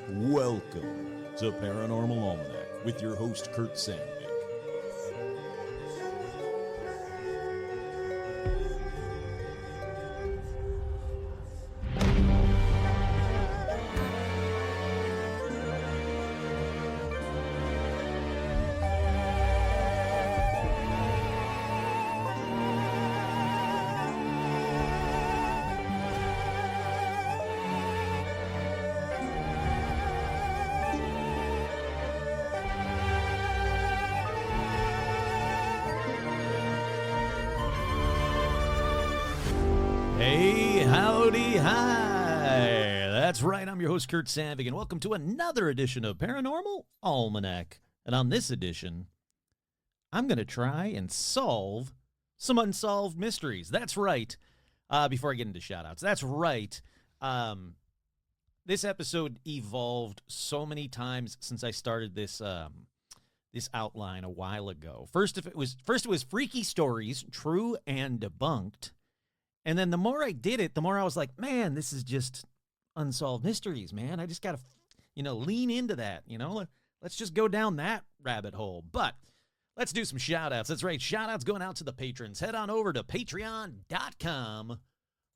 Welcome to Paranormal Almanac with your host, Kurt Sandvik. Hey, howdy, hi. That's right, I'm your host, Kurt Sandvik, and welcome to another edition of Paranormal Almanac. And on this edition, I'm going to try and solve some unsolved mysteries. That's right. Before I get into shout-outs, that's right. This episode evolved so many times since I started this this outline a while ago. First it was freaky stories, true and debunked. And then the more I did it, the more I was like, man, this is just unsolved mysteries, man. I just got to, lean into that, Let's just go down that rabbit hole. But let's do some shout-outs. That's right, shout-outs going out to the patrons. Head on over to patreon.com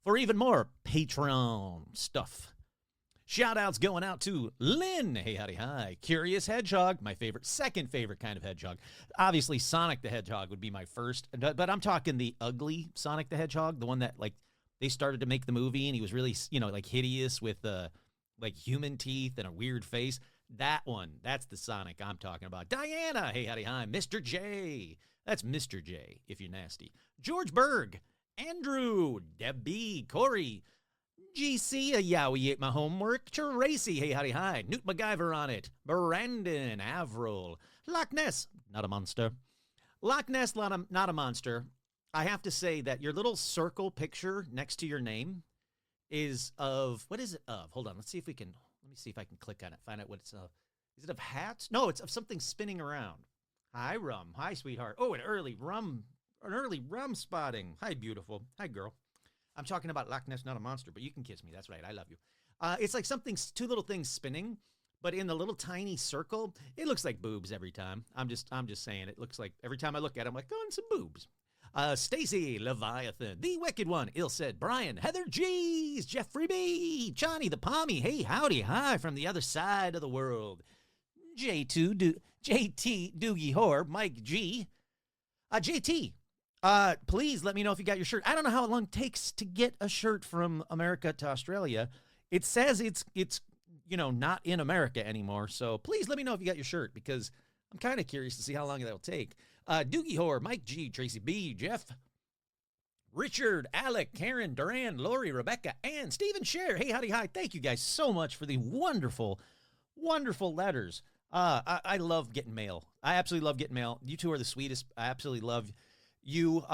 for even more Patreon stuff. Shout-outs going out to Lynn. Hey, howdy, hi. Curious Hedgehog, my second favorite kind of hedgehog. Obviously, Sonic the Hedgehog would be my first, but I'm talking the ugly Sonic the Hedgehog, the one that, they started to make the movie, and he was really, hideous with, human teeth and a weird face. That one, that's the Sonic I'm talking about. Diana, hey, howdy, hi. Mr. J. That's Mr. J, if you're nasty. George Berg. Andrew. Debbie. Corey. GC, a yowie ate my homework. Tracy, hey, howdy, hi. Newt MacGyver on it. Brandon, Avril. Loch Ness, not a monster. Loch Ness, not a monster. I have to say that your little circle picture next to your name is of, what is it of? Hold on, let me see if I can click on it, find out what it's of. Is it of hats? No, it's of something spinning around. Hi, Rum. Hi, sweetheart. Oh, an early rum spotting. Hi, beautiful. Hi, girl. I'm talking about Loch Ness, not a monster, but you can kiss me. That's right. I love you. It's like two little things spinning, but in the little tiny circle, it looks like boobs every time. I'm just saying, it looks like every time I look at it, I'm like, oh, and some boobs. Stacy, Leviathan, The Wicked One, Ill Said, Brian, Heather G's, Jeffrey B, Johnny the Pommy, hey, howdy, hi, from the other side of the world. JT, Doogie Whore, Mike G, JT. Please let me know if you got your shirt. I don't know how long it takes to get a shirt from America to Australia. It says it's not in America anymore. So please let me know if you got your shirt, because I'm kind of curious to see how long that'll take. Doogie Whore, Mike G, Tracy B, Jeff, Richard, Alec, Karen, Duran, Lori, Rebecca, and Stephen Scher. Hey, howdy, hi. Thank you guys so much for the wonderful, wonderful letters. I love getting mail. I absolutely love getting mail. You two are the sweetest. I absolutely love you.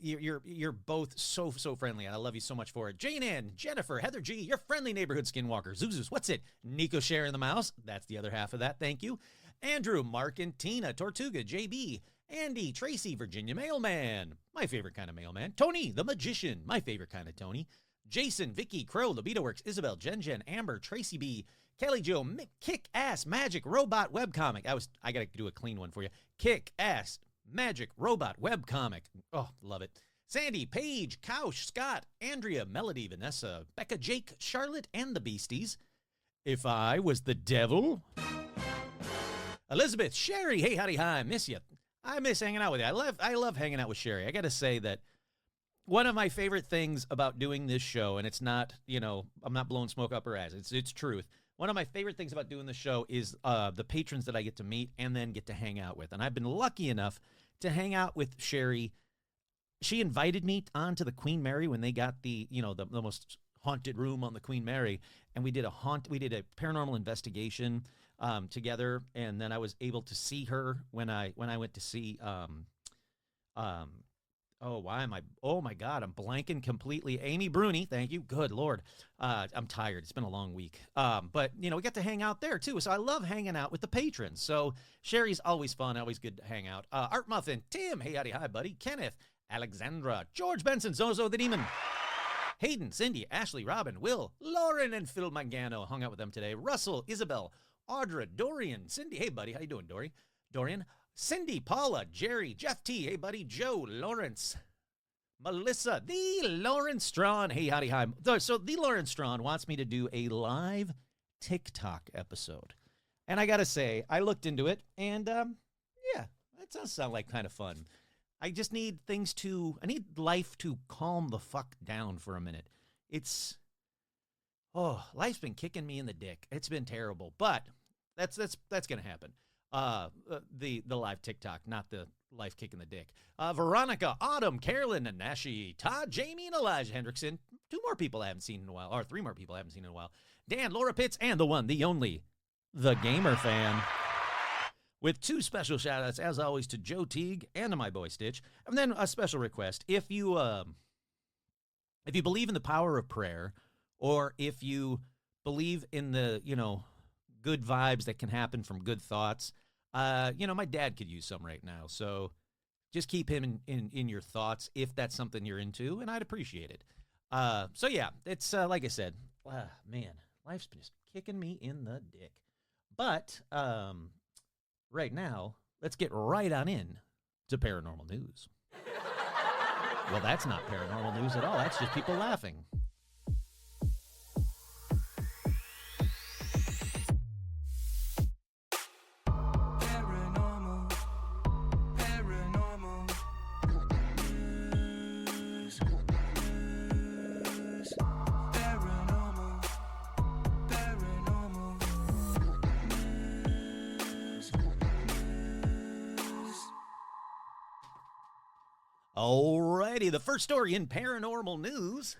You're both so friendly, and I love you so much for it. Jane Ann, Jennifer, Heather G, your friendly neighborhood skinwalker. Zuzus, what's it? Nico sharing the mouse. That's the other half of that. Thank you. Andrew, Mark, and Tina, Tortuga, JB, Andy, Tracy, Virginia Mailman, my favorite kind of mailman. Tony, the Magician, my favorite kind of Tony. Jason, Vicky, Crow, Libido Works, Isabel, Jen, Amber, Tracy B, Kelly Jo, Kick-Ass Magic Robot Webcomic. I got to do a clean one for you. Kick-Ass Magic Robot Webcomic. Oh, love it. Sandy, Paige, Couch, Scott, Andrea, Melody, Vanessa, Becca, Jake, Charlotte, and the Beasties. If I was the devil. Elizabeth, Sherry, hey, howdy, hi, I miss you. I miss hanging out with you. I love hanging out with Sherry. I got to say that one of my favorite things about doing this show, and it's not, I'm not blowing smoke up her ass. It's truth. One of my favorite things about doing the show is the patrons that I get to meet and then get to hang out with. And I've been lucky enough to hang out with Sherry. She invited me onto the Queen Mary when they got the most haunted room on the Queen Mary, and we did a paranormal investigation together. And then I was able to see her when I went to see Oh, why am I? Oh my God, I'm blanking completely. Amy Bruni, thank you. Good Lord, I'm tired. It's been a long week. But we get to hang out there too. So I love hanging out with the patrons. So Sherry's always fun, always good to hang out. Art Muffin, Tim, hey howdy hi buddy, Kenneth, Alexandra, George Benson, Zozo the Demon, Hayden, Cindy, Ashley, Robin, Will, Lauren, and Phil Mangano hung out with them today. Russell, Isabel, Audra, Dorian, Cindy, hey buddy, how you doing, Dorian, Cindy, Paula, Jerry, Jeff T, hey buddy, Joe, Lawrence, Melissa, the Lauren Strawn, hey howdy hi. So the Lauren Strawn wants me to do a live TikTok episode. And I gotta say, I looked into it, and yeah, that does sound like kind of fun. I just need I need life to calm the fuck down for a minute. Life's been kicking me in the dick. It's been terrible, but that's gonna happen. The live TikTok, not the life kicking the dick. Veronica, Autumn, Carolyn, Nanashi, Todd, Jamie, and Elijah Hendrickson. 2 more people I haven't seen in a while, or 3 more people I haven't seen in a while. Dan, Laura Pitts, and the one, the only, the Gamer Fan. With 2 special shout-outs, as always, to Joe Teague and to my boy Stitch. And then a special request. If you believe in the power of prayer, or if you believe in the, good vibes that can happen from good thoughts, my dad could use some right now. So just keep him in your thoughts if that's something you're into, and I'd appreciate it. So yeah, it's like I said, man, life's just kicking me in the dick. But right now, let's get right on in to paranormal news. Well, that's not paranormal news at all. That's just people laughing. Alrighty, the first story in paranormal news.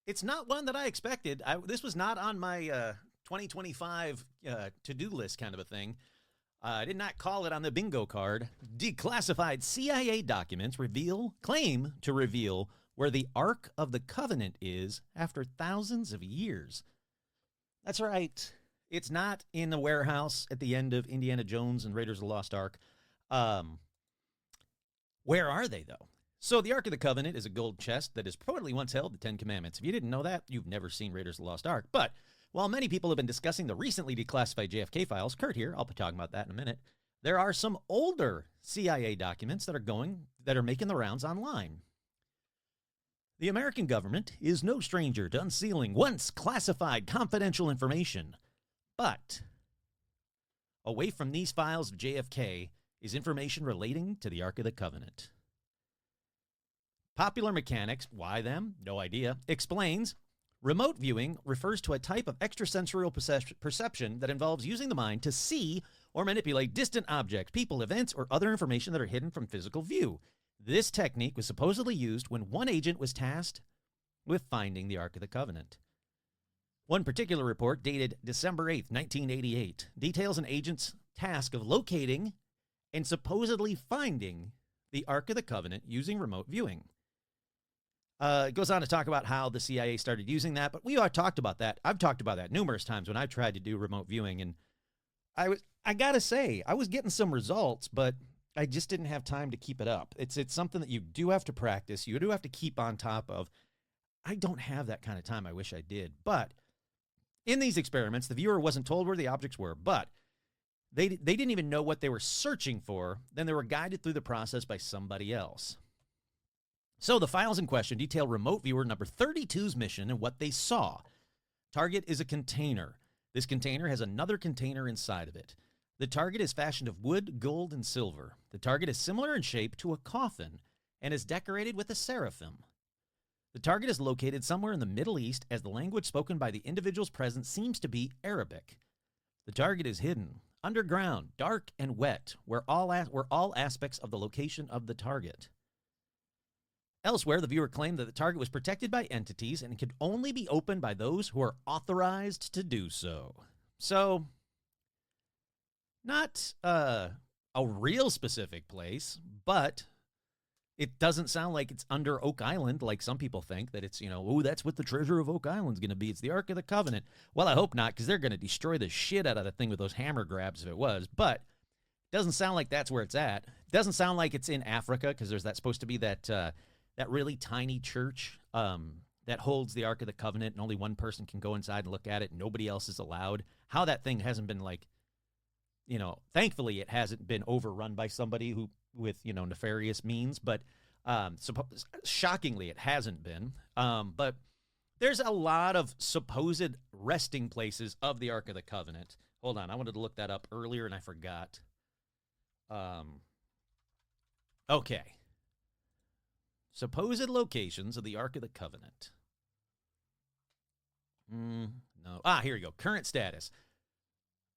It's not one that I expected. This was not on my 2025 to-do list kind of a thing. I did not call it on the bingo card. Declassified CIA documents claim to reveal where the Ark of the Covenant is after thousands of years. That's right. It's not in the warehouse at the end of Indiana Jones and Raiders of the Lost Ark. Where are they, though? So the Ark of the Covenant is a gold chest that has reportedly once held the 10 Commandments. If you didn't know that, you've never seen Raiders of the Lost Ark. But while many people have been discussing the recently declassified JFK files, Kurt here, I'll be talking about that in a minute, there are some older CIA documents that are making the rounds online. The American government is no stranger to unsealing once classified confidential information. But away from these files of JFK is information relating to the Ark of the Covenant. Popular Mechanics, why them? No idea, explains, remote viewing refers to a type of extrasensorial perception that involves using the mind to see or manipulate distant objects, people, events, or other information that are hidden from physical view. This technique was supposedly used when one agent was tasked with finding the Ark of the Covenant. One particular report, dated December 8th, 1988, details an agent's task of locating and supposedly finding the Ark of the Covenant using remote viewing. It goes on to talk about how the CIA started using that, but we are talked about that. I've talked about that numerous times when I've tried to do remote viewing, and I gotta say, I was getting some results, but I just didn't have time to keep it up. It's something that you do have to practice. You do have to keep on top of. I don't have that kind of time. I wish I did. But in these experiments, the viewer wasn't told where the objects were, but they didn't even know what they were searching for. Then they were guided through the process by somebody else. So the files in question detail remote viewer number 32's mission and what they saw. Target is a container. This container has another container inside of it. The target is fashioned of wood, gold, and silver. The target is similar in shape to a coffin and is decorated with a seraphim. The target is located somewhere in the Middle East, as the language spoken by the individuals present seems to be Arabic. The target is hidden, underground, dark, and wet, where all aspects of the location of the target. Elsewhere, the viewer claimed that the target was protected by entities and could only be opened by those who are authorized to do so. So, not a real specific place, but It doesn't sound like it's under Oak Island, like some people think, that it's, oh, that's what the treasure of Oak Island's going to be. It's the Ark of the Covenant. Well, I hope not, because they're going to destroy the shit out of the thing with those hammer grabs if it was. But it doesn't sound like that's where it's at. It doesn't sound like it's in Africa, because there's supposed to be that really tiny church that holds the Ark of the Covenant, and only one person can go inside and look at it, and nobody else is allowed. How that thing hasn't been, like, thankfully it hasn't been overrun by somebody who with nefarious means, but shockingly it hasn't been. But there's a lot of supposed resting places of the Ark of the Covenant. Hold on, I wanted to look that up earlier and I forgot. Okay, supposed locations of the Ark of the Covenant. No. Here we go. Current status.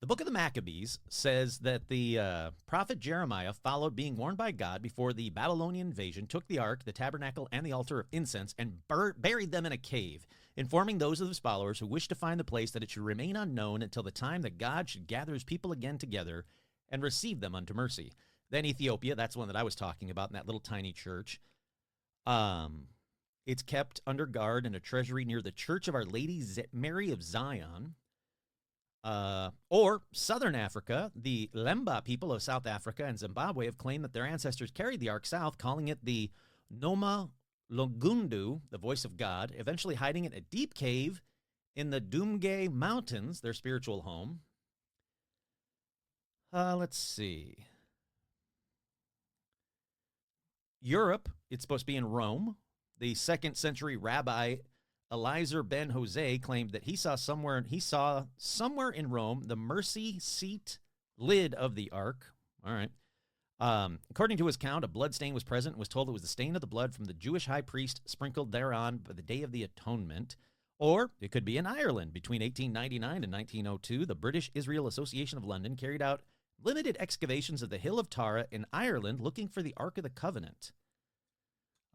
The book of the Maccabees says that the prophet Jeremiah followed being warned by God before the Babylonian invasion, took the ark, the tabernacle, and the altar of incense, and buried them in a cave, informing those of his followers who wished to find the place that it should remain unknown until the time that God should gather his people again together and receive them unto mercy. Then Ethiopia, that's one that I was talking about in that little tiny church. It's kept under guard in a treasury near the Church of Our Lady Mary of Zion. Or Southern Africa, the Lemba people of South Africa and Zimbabwe have claimed that their ancestors carried the ark south, calling it the Noma Logundu, the voice of God, eventually hiding it in a deep cave in the Dumge Mountains, their spiritual home. Let's see. Europe, it's supposed to be in Rome. The 2nd century rabbi Eliezer ben Jose claimed that he saw somewhere in Rome the mercy seat lid of the ark. All right. According to his account, a blood stain was present and was told it was the stain of the blood from the Jewish high priest sprinkled thereon by the Day of the Atonement. Or it could be in Ireland. Between 1899 and 1902, the British Israel Association of London carried out limited excavations of the Hill of Tara in Ireland looking for the Ark of the Covenant.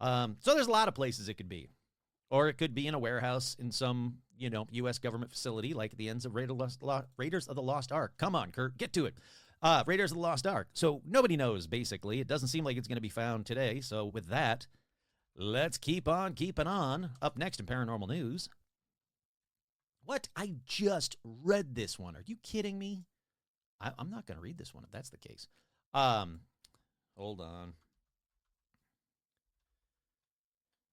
So there's a lot of places it could be. Or it could be in a warehouse in some, U.S. government facility like the ends of Raiders of the Lost Ark. Come on, Kurt, get to it. Raiders of the Lost Ark. So nobody knows, basically. It doesn't seem like it's going to be found today. So with that, let's keep on keeping on. Up next in Paranormal News. What? I just read this one. Are you kidding me? I'm not going to read this one if that's the case. Hold on.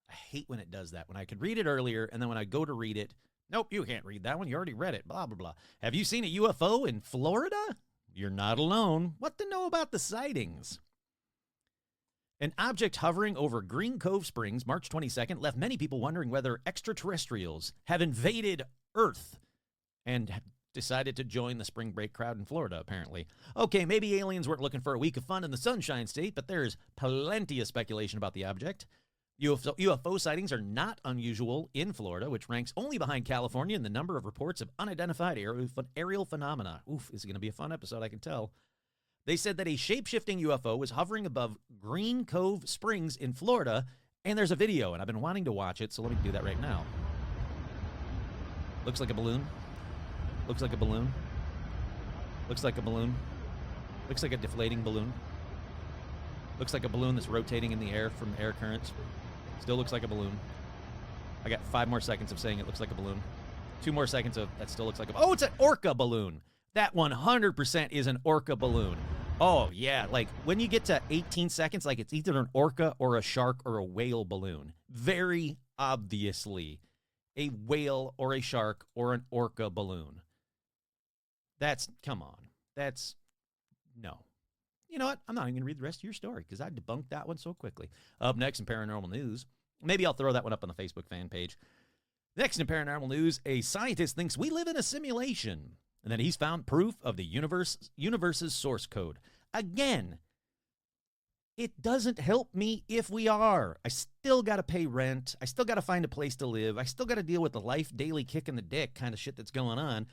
I hate when it does that. When I could read it earlier, and then when I go to read it, nope, you can't read that one. You already read it. Blah, blah, blah. Have you seen a UFO in Florida? You're not alone. What to know about the sightings? An object hovering over Green Cove Springs, March 22nd, left many people wondering whether extraterrestrials have invaded Earth and decided to join the spring break crowd in Florida, apparently. Okay, maybe aliens weren't looking for a week of fun in the Sunshine State, but there's plenty of speculation about the object. UFO sightings are not unusual in Florida, which ranks only behind California in the number of reports of unidentified aerial phenomena. Oof, this is going to be a fun episode, I can tell. They said that a shape-shifting UFO was hovering above Green Cove Springs in Florida, and there's a video, and I've been wanting to watch it, so let me do that right now. Looks like a balloon. Looks like a balloon. Looks like a balloon. Looks like a deflating balloon. Looks like a balloon that's rotating in the air from air currents. Still looks like a balloon. I got 5 more seconds of saying it looks like a balloon. 2 more seconds of that still looks like a... Oh, it's an orca balloon. That 100% is an orca balloon. Oh, yeah. Like, when you get to 18 seconds, like, it's either an orca or a shark or a whale balloon. Very obviously a whale or a shark or an orca balloon. That's... Come on. That's... No. You know what? I'm not even going to read the rest of your story because I debunked that one so quickly. Up next in Paranormal News, maybe I'll throw that one up on the Facebook fan page. Next in Paranormal News, a scientist thinks we live in a simulation and that he's found proof of the universe's source code. Again, it doesn't help me if we are. I still got to pay rent. I still got to find a place to live. I still got to deal with the life daily kick in the dick kind of shit that's going on.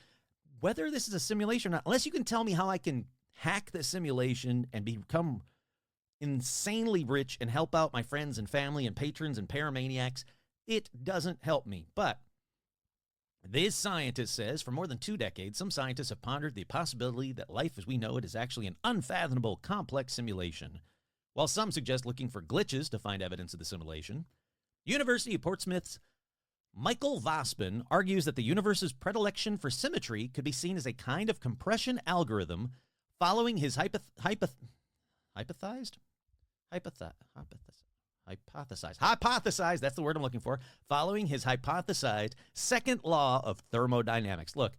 Whether this is a simulation or not, unless you can tell me how I can hack the simulation and become insanely rich and help out my friends and family and patrons and paramaniacs, it doesn't help me. But this scientist says for more than 2 decades, some scientists have pondered the possibility that life as we know it is actually an unfathomable, complex simulation. while some suggest looking for glitches to find evidence of the simulation. University of Portsmouth's Michael Vospin argues that the universe's predilection for symmetry could be seen as a kind of compression algorithm following his hypothesized, that's the word I'm looking for, following his hypothesized second law of thermodynamics. Look,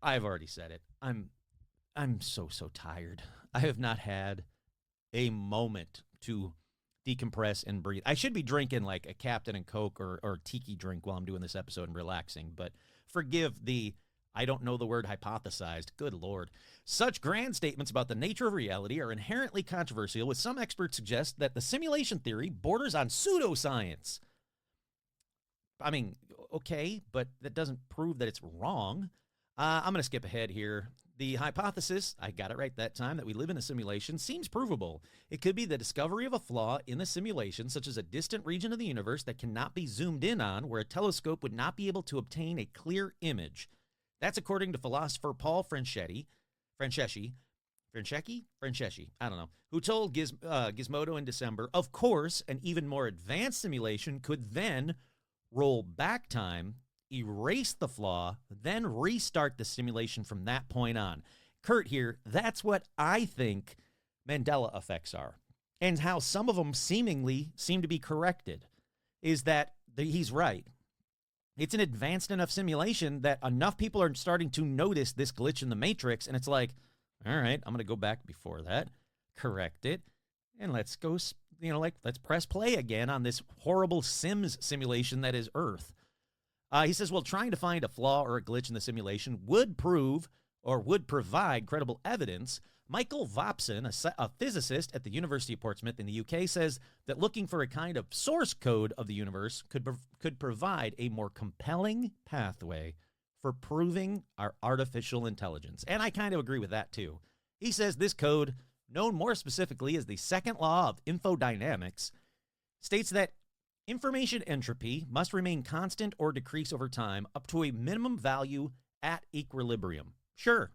I've already said it. I'm so tired. I have not had a moment to decompress and breathe. I should be drinking like a Captain and Coke or tiki drink while I'm doing this episode and relaxing, but forgive the I don't know the word hypothesized. Good Lord. Such grand statements about the nature of reality are inherently controversial, with some experts suggest that the simulation theory borders on pseudoscience. I mean, okay, but that doesn't prove that it's wrong. I'm going to skip ahead here. The hypothesis, I got it right that time, that we live in a simulation seems provable. It could be the discovery of a flaw in the simulation, such as a distant region of the universe that cannot be zoomed in on, where a telescope would not be able to obtain a clear image. That's according to philosopher Paul Franceschi, I don't know, who told Gizmodo in December, of course, an even more advanced simulation could then roll back time, erase the flaw, then restart the simulation from that point on. Kurt here, that's what I think Mandela effects are, and how some of them seemingly seem to be corrected, is that he's right. It's an advanced enough simulation that enough people are starting to notice this glitch in the matrix, and it's like, all right, I'm going to go back before that, correct it, and let's go, let's press play again on this horrible Sims simulation that is Earth. He says, well, trying to find a flaw or a glitch in the simulation would provide credible evidence. Michael Vospin, a physicist at the University of Portsmouth in the UK, says that looking for a kind of source code of the universe could provide a more compelling pathway for proving our artificial intelligence. And I kind of agree with that, too. He says this code, known more specifically as the second law of infodynamics, states that information entropy must remain constant or decrease over time up to a minimum value at equilibrium. Sure,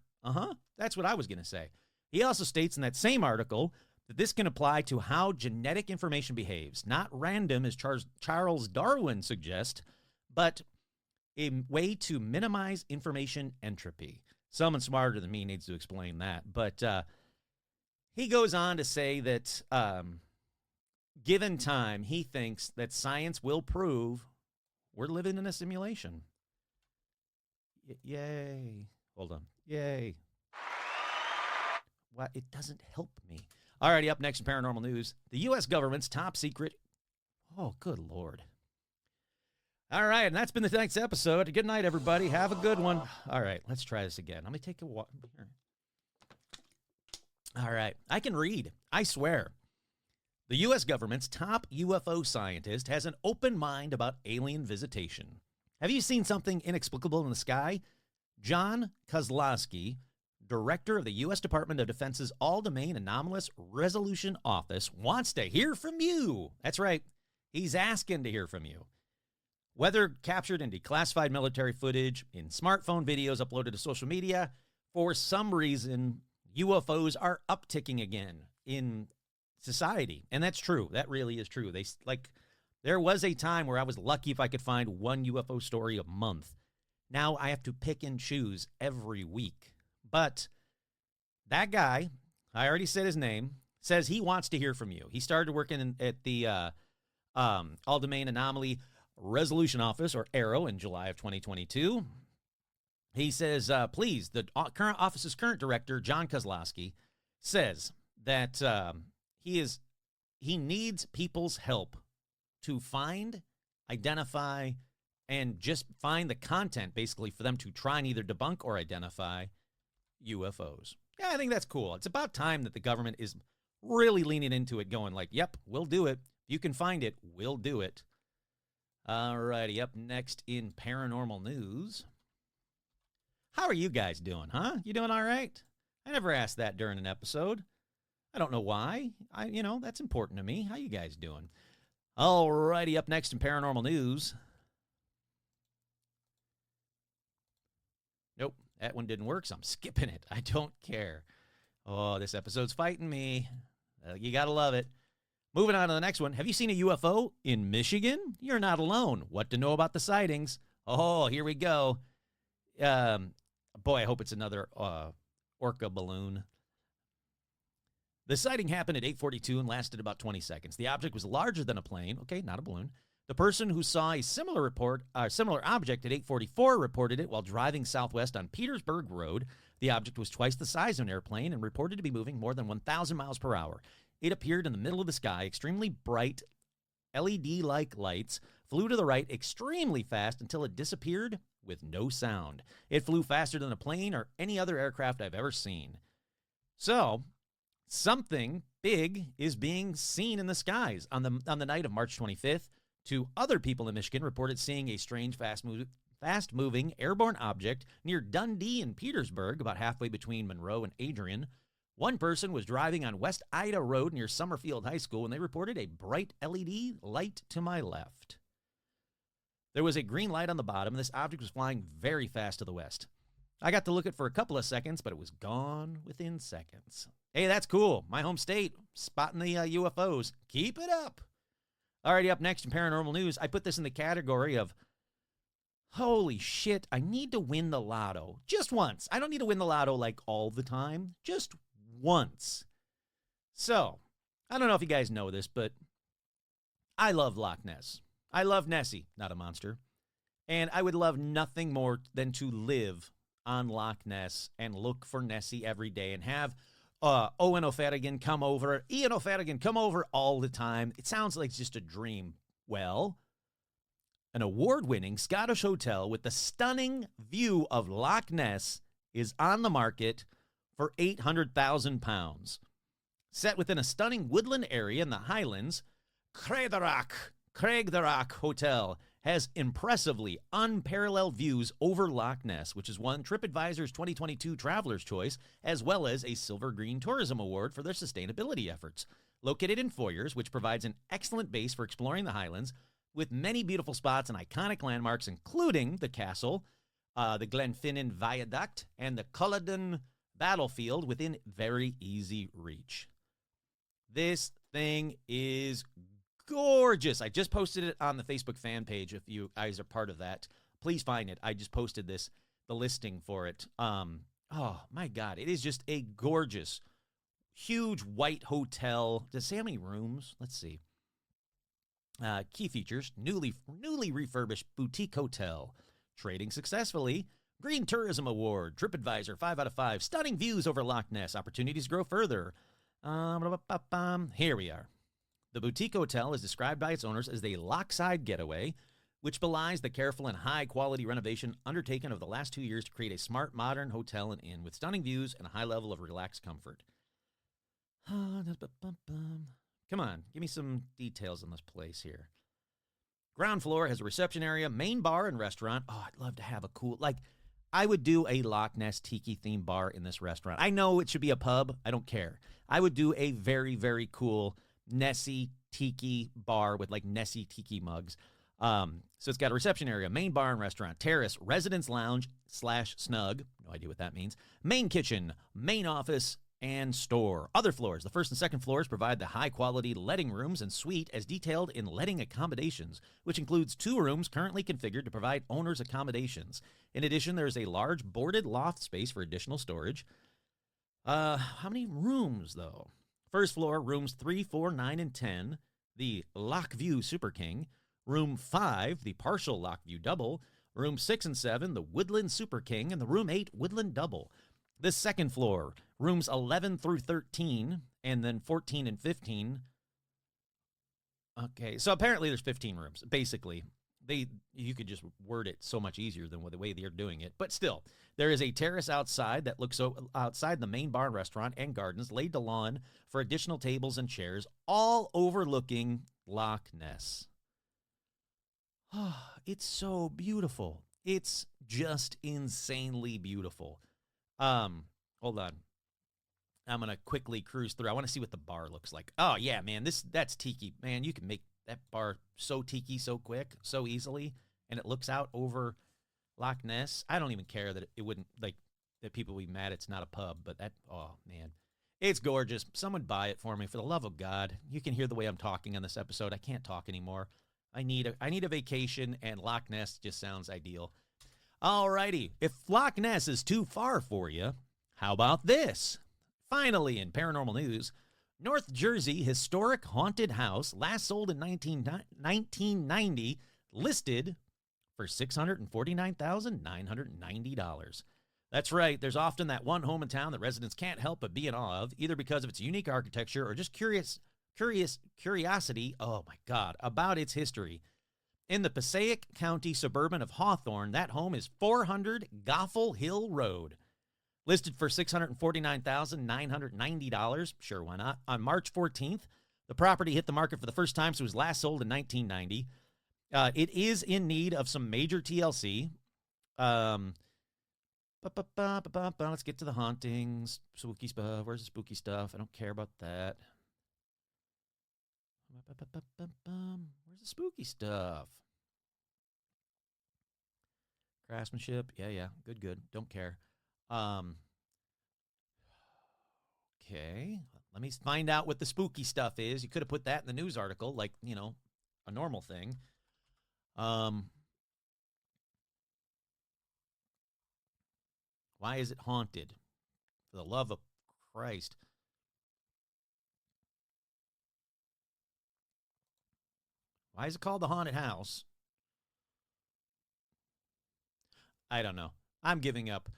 that's what I was going to say. He also states in that same article that this can apply to how genetic information behaves, not random as Charles Darwin suggests, but a way to minimize information entropy. Someone smarter than me needs to explain that. But he goes on to say that given time, he thinks that science will prove we're living in a simulation. Yay. Hold on. Yay. What? It doesn't help me. Alrighty, up next in paranormal news, the U.S. government's top secret. Oh, good Lord. All right, and that's been the next episode. Good night, everybody. Have a good one. All right, let's try this again. Let me take a walk here. All right, I can read. I swear. The U.S. government's top UFO scientist has an open mind about alien visitation. Have you seen something inexplicable in the sky? John Kozlowski, director of the U.S. Department of Defense's All-Domain Anomalous Resolution Office, wants to hear from you. That's right. He's asking to hear from you. Whether captured in declassified military footage, in smartphone videos uploaded to social media, for some reason, UFOs are upticking again in society. And that's true. That really is true. There was a time where I was lucky if I could find one UFO story a month. Now I have to pick and choose every week. But that guy, I already said his name, says he wants to hear from you. He started working at the All-Domain Anomaly Resolution Office, or ARROW, in July of 2022. He says, please, the current office's current director, John Kozlowski, says that he needs people's help to find, identify, and just find the content, basically, for them to try and either debunk or identify UFOs. Yeah, I think that's cool. It's about time that the government is really leaning into it, going like, yep, we'll do it. If you can find it, we'll do it. Alrighty, up next in paranormal news. How are you guys doing, huh? You doing all right? I never asked that during an episode. I don't know why. That's important to me. How you guys doing? Alrighty, up next in paranormal news. Nope, that one didn't work, so I'm skipping it. I don't care. Oh, this episode's fighting me. You got to love it. Moving on to the next one. Have you seen a UFO in Michigan? You're not alone. What to know about the sightings? Oh, here we go. Boy, I hope it's another orca balloon. The sighting happened at 8:42 and lasted about 20 seconds. The object was larger than a plane. Okay, not a balloon. The person who saw a similar object at 8:44 reported it while driving southwest on Petersburg Road. The object was twice the size of an airplane and reported to be moving more than 1,000 miles per hour. It appeared in the middle of the sky, extremely bright, LED-like lights, flew to the right extremely fast until it disappeared with no sound. It flew faster than a plane or any other aircraft I've ever seen. So, something big is being seen in the skies. On the night of March 25th, two other people in Michigan reported seeing a strange, fast-moving airborne object near Dundee and Petersburg, about halfway between Monroe and Adrian. One person was driving on West Ida Road near Summerfield High School when they reported a bright LED light to my left. There was a green light on the bottom, and this object was flying very fast to the west. I got to look at it for a couple of seconds, but it was gone within seconds. Hey, that's cool. My home state, spotting the UFOs. Keep it up. Alrighty, up next in paranormal news, I put this in the category of, holy shit, I need to win the lotto. Just once. I don't need to win the lotto like all the time. Just once. So, I don't know if you guys know this, but I love Loch Ness. I love Nessie, not a monster. And I would love nothing more than to live on Loch Ness and look for Nessie every day and have Owen O'Fadigan come over, Ian O'Fadigan come over all the time. It sounds like it's just a dream. Well, an award-winning Scottish hotel with the stunning view of Loch Ness is on the market for £800,000. Set within a stunning woodland area in the Highlands, Craigdarach Hotel has impressively unparalleled views over Loch Ness, which has won TripAdvisor's 2022 Traveler's Choice, as well as a Silver Green Tourism Award for their sustainability efforts. Located in Foyers, which provides an excellent base for exploring the Highlands, with many beautiful spots and iconic landmarks, including the castle, the Glenfinnan Viaduct, and the Culloden Battlefield within very easy reach. This thing is gorgeous. I just posted it on the Facebook fan page. If you guys are part of that, please find it. I just posted the listing for it. Oh my God, it is just a gorgeous, huge white hotel. Does it say how many rooms? Let's see. Key features: newly refurbished boutique hotel, trading successfully, Green Tourism Award, TripAdvisor 5 out of 5, stunning views over Loch Ness, opportunities to grow further. Here we are. The boutique hotel is described by its owners as the Lochside Getaway, which belies the careful and high-quality renovation undertaken over the last 2 years to create a smart, modern hotel and inn with stunning views and a high level of relaxed comfort. Come on, give me some details on this place here. Ground floor has a reception area, main bar, and restaurant. Oh, I'd love to have a cool, I would do a Loch Ness tiki-themed bar in this restaurant. I know it should be a pub. I don't care. I would do a very, very cool Nessie tiki bar with Nessie tiki mugs. So it's got a reception area, main bar and restaurant, terrace, residence lounge / snug. No idea what that means. Main kitchen, main office, and store. Other floors. The first and second floors provide the high-quality letting rooms and suite as detailed in letting accommodations, which includes 2 rooms currently configured to provide owners accommodations. In addition, there is a large boarded loft space for additional storage. How many rooms, though? First floor, rooms 3, 4, 9, and 10, the Loch View Super King. Room 5, the partial Loch View Double. Room 6 and 7, the Woodland Super King. And the Room 8, Woodland Double. The second floor, rooms 11 through 13, and then 14 and 15. Okay, so apparently there's 15 rooms. Basically, you could just word it so much easier than the way they're doing it. But still, there is a terrace outside that looks outside the main bar and restaurant and gardens, laid to lawn for additional tables and chairs, all overlooking Loch Ness. Oh, it's so beautiful. It's just insanely beautiful. Hold on. I'm going to quickly cruise through. I want to see what the bar looks like. Oh, yeah, man, that's tiki. Man, you can make that bar so tiki so quick, so easily, and it looks out over Loch Ness. I don't even care that it wouldn't, that people would be mad it's not a pub, but oh, man. It's gorgeous. Someone buy it for me, for the love of God. You can hear the way I'm talking on this episode. I can't talk anymore. I need a vacation, and Loch Ness just sounds ideal. Alrighty, if Loch Ness is too far for you, how about this? Finally, in paranormal news, North Jersey historic haunted house, last sold in 1990, listed for $649,990. That's right, there's often that one home in town that residents can't help but be in awe of, either because of its unique architecture or just curiosity, oh my God, about its history. In the Passaic County suburban of Hawthorne, that home is 400 Goffle Hill Road. Listed for $649,990. Sure, why not? On March 14th, the property hit the market for the first time, so it was last sold in 1990. It is in need of some major TLC. Let's get to the hauntings. Spooky stuff. Where's the spooky stuff? I don't care about that. Where's the spooky stuff? Craftsmanship. Yeah. Good. Don't care. Okay. Let me find out what the spooky stuff is. You could have put that in the news article, like, a normal thing. Why is it haunted? For the love of Christ. Why is it called the haunted house? I don't know. I'm giving up.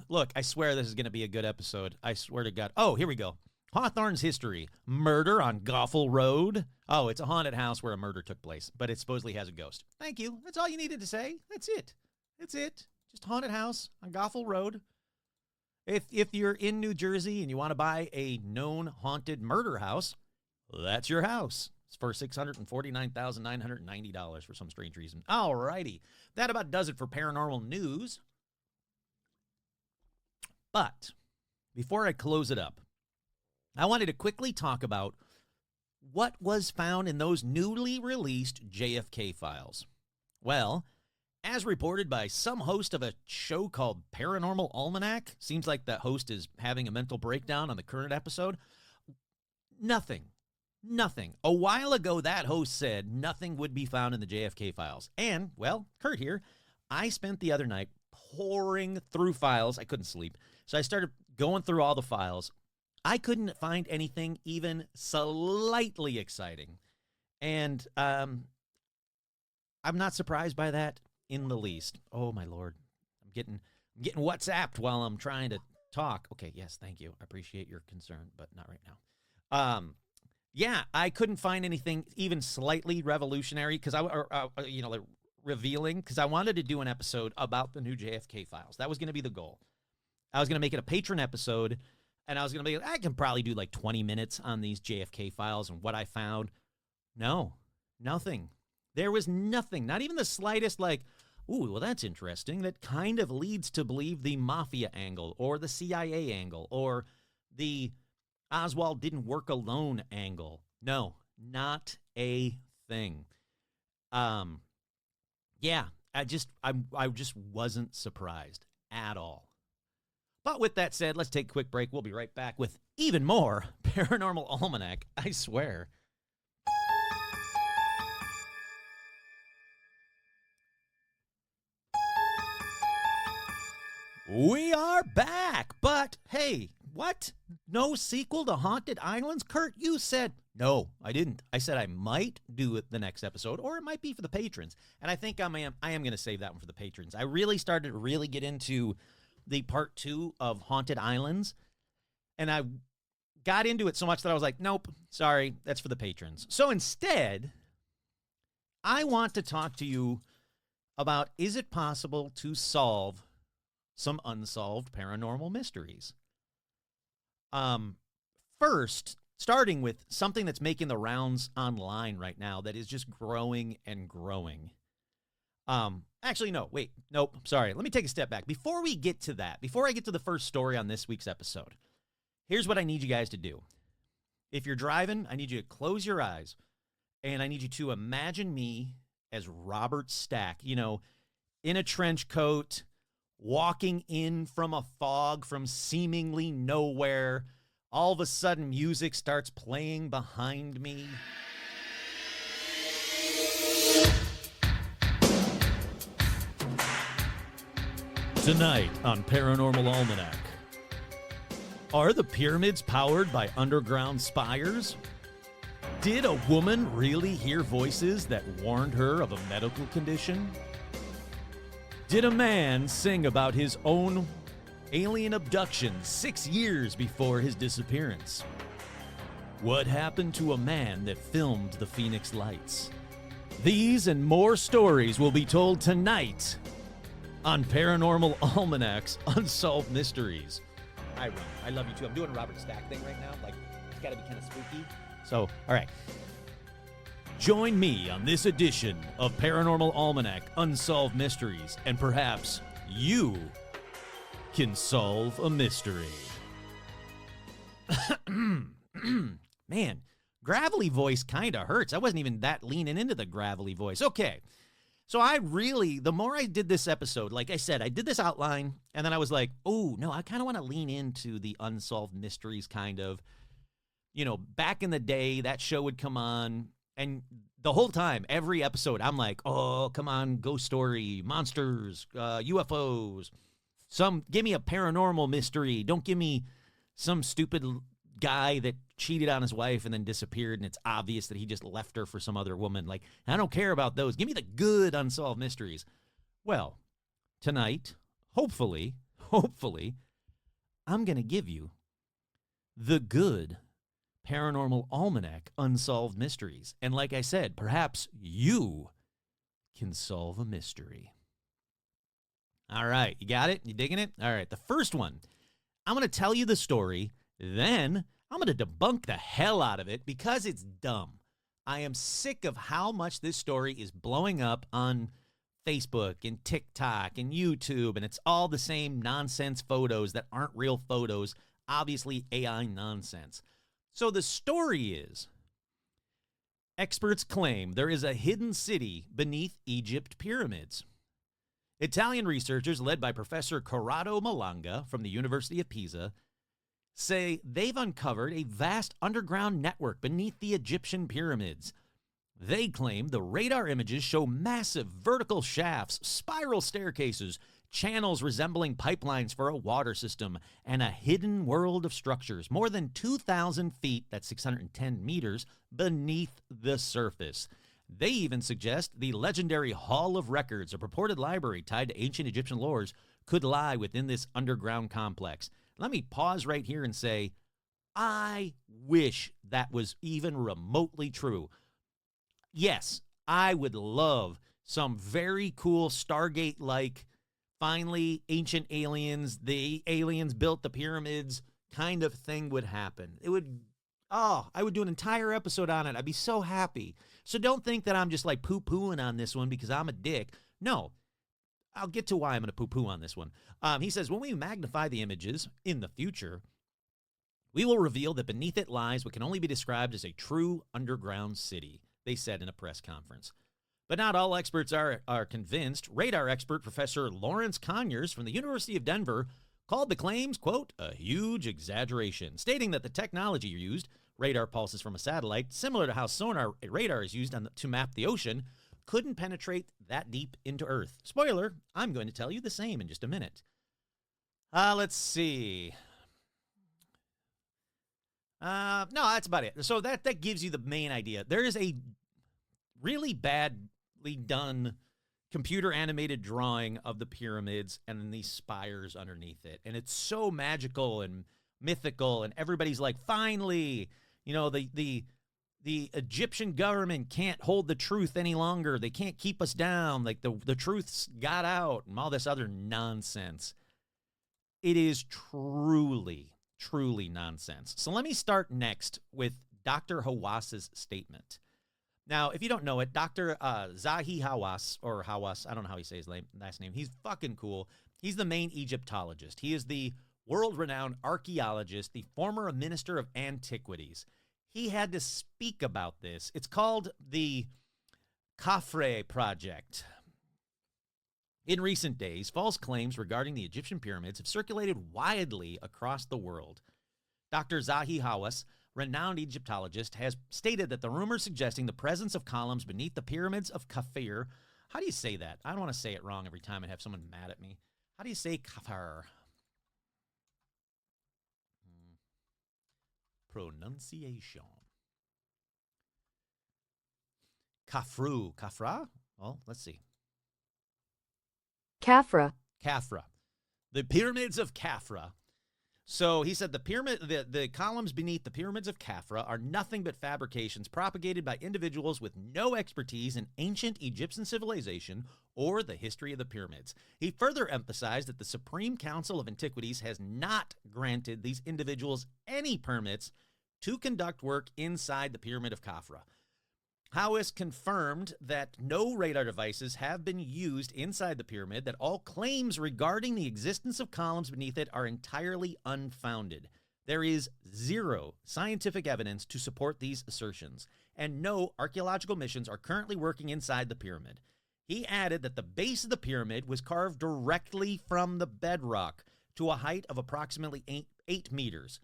Look, I swear this is going to be a good episode. I swear to God. Oh, here we go. Hawthorne's history. Murder on Goffle Road. Oh, it's a haunted house where a murder took place, but it supposedly has a ghost. Thank you. That's all you needed to say. That's it. Just haunted house on Goffle Road. If you're in New Jersey and you want to buy a known haunted murder house, that's your house. It's for $649,990 for some strange reason. All righty. That about does it for paranormal news. But before I close it up, I wanted to quickly talk about what was found in those newly released JFK files. Well, as reported by some host of a show called Paranormal Almanac, seems like that host is having a mental breakdown on the current episode. Nothing. A while ago, that host said nothing would be found in the JFK files. And, well, Kurt here, I spent the other night pouring through files. I couldn't sleep. So I started going through all the files. I couldn't find anything even slightly exciting. And I'm not surprised by that in the least. Oh, my Lord. I'm getting WhatsApped while I'm trying to talk. Okay, yes, thank you. I appreciate your concern, but not right now. Yeah, I couldn't find anything even slightly revolutionary because revealing, because I wanted to do an episode about the new JFK files. That was going to be the goal. I was going to make it a patron episode, and I was going to be, I can probably do like 20 minutes on these JFK files and what I found. No, nothing. There was nothing, not even the slightest ooh, well, that's interesting. That kind of leads to believe the mafia angle or the CIA angle or the Oswald didn't work alone angle. No, not a thing. Yeah, I just wasn't surprised at all. But with that said, let's take a quick break. We'll be right back with even more Paranormal Almanac, I swear. We are back, but hey, what? No sequel to Haunted Islands? Kurt, you said, no, I didn't. I said I might do it the next episode, or it might be for the patrons. And I think I am going to save that one for the patrons. I really started to really get into the part 2 of Haunted Islands, and I got into it so much that I was like, nope, sorry, that's for the patrons. So instead, I want to talk to you about, is it possible to solve some unsolved paranormal mysteries? First, starting with something that's making the rounds online right now that is just growing and growing. Actually, no, wait, nope, sorry. Let me take a step back. Before we get to that, before I get to the first story on this week's episode, here's what I need you guys to do. If you're driving, I need you to close your eyes, and I need you to imagine me as Robert Stack, in a trench coat, walking in from a fog from seemingly nowhere, all of a sudden music starts playing behind me. Tonight on Paranormal Almanac. Are the pyramids powered by underground spires? Did a woman really hear voices that warned her of a medical condition? Did a man sing about his own alien abduction 6 years before his disappearance? What happened to a man that filmed the Phoenix Lights? These and more stories will be told tonight on Paranormal Almanac's Unsolved Mysteries. Hi, Ron. I love you too. I'm doing a Robert Stack thing right now. Like, it's got to be kind of spooky. So, all right. Join me on this edition of Paranormal Almanac Unsolved Mysteries, and perhaps you can solve a mystery. Man, gravelly voice kind of hurts. I wasn't even that leaning into the gravelly voice. Okay. So the more I did this episode, like I said, I did this outline, and then I was like, oh, no, I kind of want to lean into the Unsolved Mysteries kind of. You know, back in the day, that show would come on, and the whole time, every episode, I'm like, oh, come on, ghost story, monsters, UFOs. Give me a paranormal mystery. Don't give me some stupid guy that cheated on his wife and then disappeared, and it's obvious that he just left her for some other woman. Like, I don't care about those. Give me the good unsolved mysteries. Well, tonight, hopefully, I'm going to give you the good Paranormal Almanac Unsolved Mysteries. And like I said, perhaps you can solve a mystery. All right, you got it? You digging it? All right, the first one. I'm going to tell you the story. Then I'm going to debunk the hell out of it because it's dumb. I am sick of how much this story is blowing up on Facebook and TikTok and YouTube, and it's all the same nonsense photos that aren't real photos, obviously AI nonsense. So the story is, experts claim there is a hidden city beneath Egypt pyramids. Italian researchers led by Professor Corrado Malanga from the University of Pisa say they've uncovered a vast underground network beneath the Egyptian pyramids. They claim the radar images show massive vertical shafts, spiral staircases, channels resembling pipelines for a water system, and a hidden world of structures more than 2,000 feet, that's 610 meters, beneath the surface. They even suggest the legendary Hall of Records, a purported library tied to ancient Egyptian lores, could lie within this underground complex. Let me pause right here and say, I wish that was even remotely true. Yes, I would love some very cool Stargate-like, finally ancient aliens, the aliens built the pyramids kind of thing would happen. I would do an entire episode on it. I'd be so happy. So don't think that I'm just like poo-pooing on this one because I'm a dick. No. I'll get to why I'm going to poo-poo on this one. He says, when we magnify the images in the future, we will reveal that beneath it lies what can only be described as a true underground city, they said in a press conference. But not all experts are convinced. Radar expert Professor Lawrence Conyers from the University of Denver called the claims, quote, a huge exaggeration, stating that the technology used, radar pulses from a satellite, similar to how sonar radar is used to map the ocean, couldn't penetrate that deep into Earth. Spoiler, I'm going to tell you the same in just a minute. Let's see. No, that's about it. So that gives you the main idea. There is a really badly done computer animated drawing of the pyramids and then these spires underneath it. And it's so magical and mythical, and everybody's like, finally, you know, the Egyptian government can't hold the truth any longer. They can't keep us down. Like the truth's got out and all this other nonsense. It is truly nonsense. So let me start next with Dr. Hawass's statement. Now, if you don't know it, Dr. Zahi Hawass, or Hawass, I don't know how he says his last name. He's fucking cool. He's the main Egyptologist. He is the world-renowned archaeologist, the former minister of antiquities. He had to speak about this. It's called the Khafre Project. In recent days, false claims regarding the Egyptian pyramids have circulated widely across the world. Dr. Zahi Hawass, renowned Egyptologist, has stated that the rumors suggesting the presence of columns beneath the pyramids of Kafir. How do you say that? I don't want to say it wrong every time and have someone mad at me. How do you say Kafir? Pronunciation. Kafra? Well, let's see. Khafra. The pyramids of Khafra. So he said the columns beneath the pyramids of Khafra are nothing but fabrications propagated by individuals with no expertise in ancient Egyptian civilization or the history of the pyramids. He further emphasized that the Supreme Council of Antiquities has not granted these individuals any permits to conduct work inside the pyramid of Khafra. Hawass confirmed that no radar devices have been used inside the pyramid, that all claims regarding the existence of columns beneath it are entirely unfounded. There is zero scientific evidence to support these assertions, and no archaeological missions are currently working inside the pyramid. He added that the base of the pyramid was carved directly from the bedrock to a height of approximately 8 meters.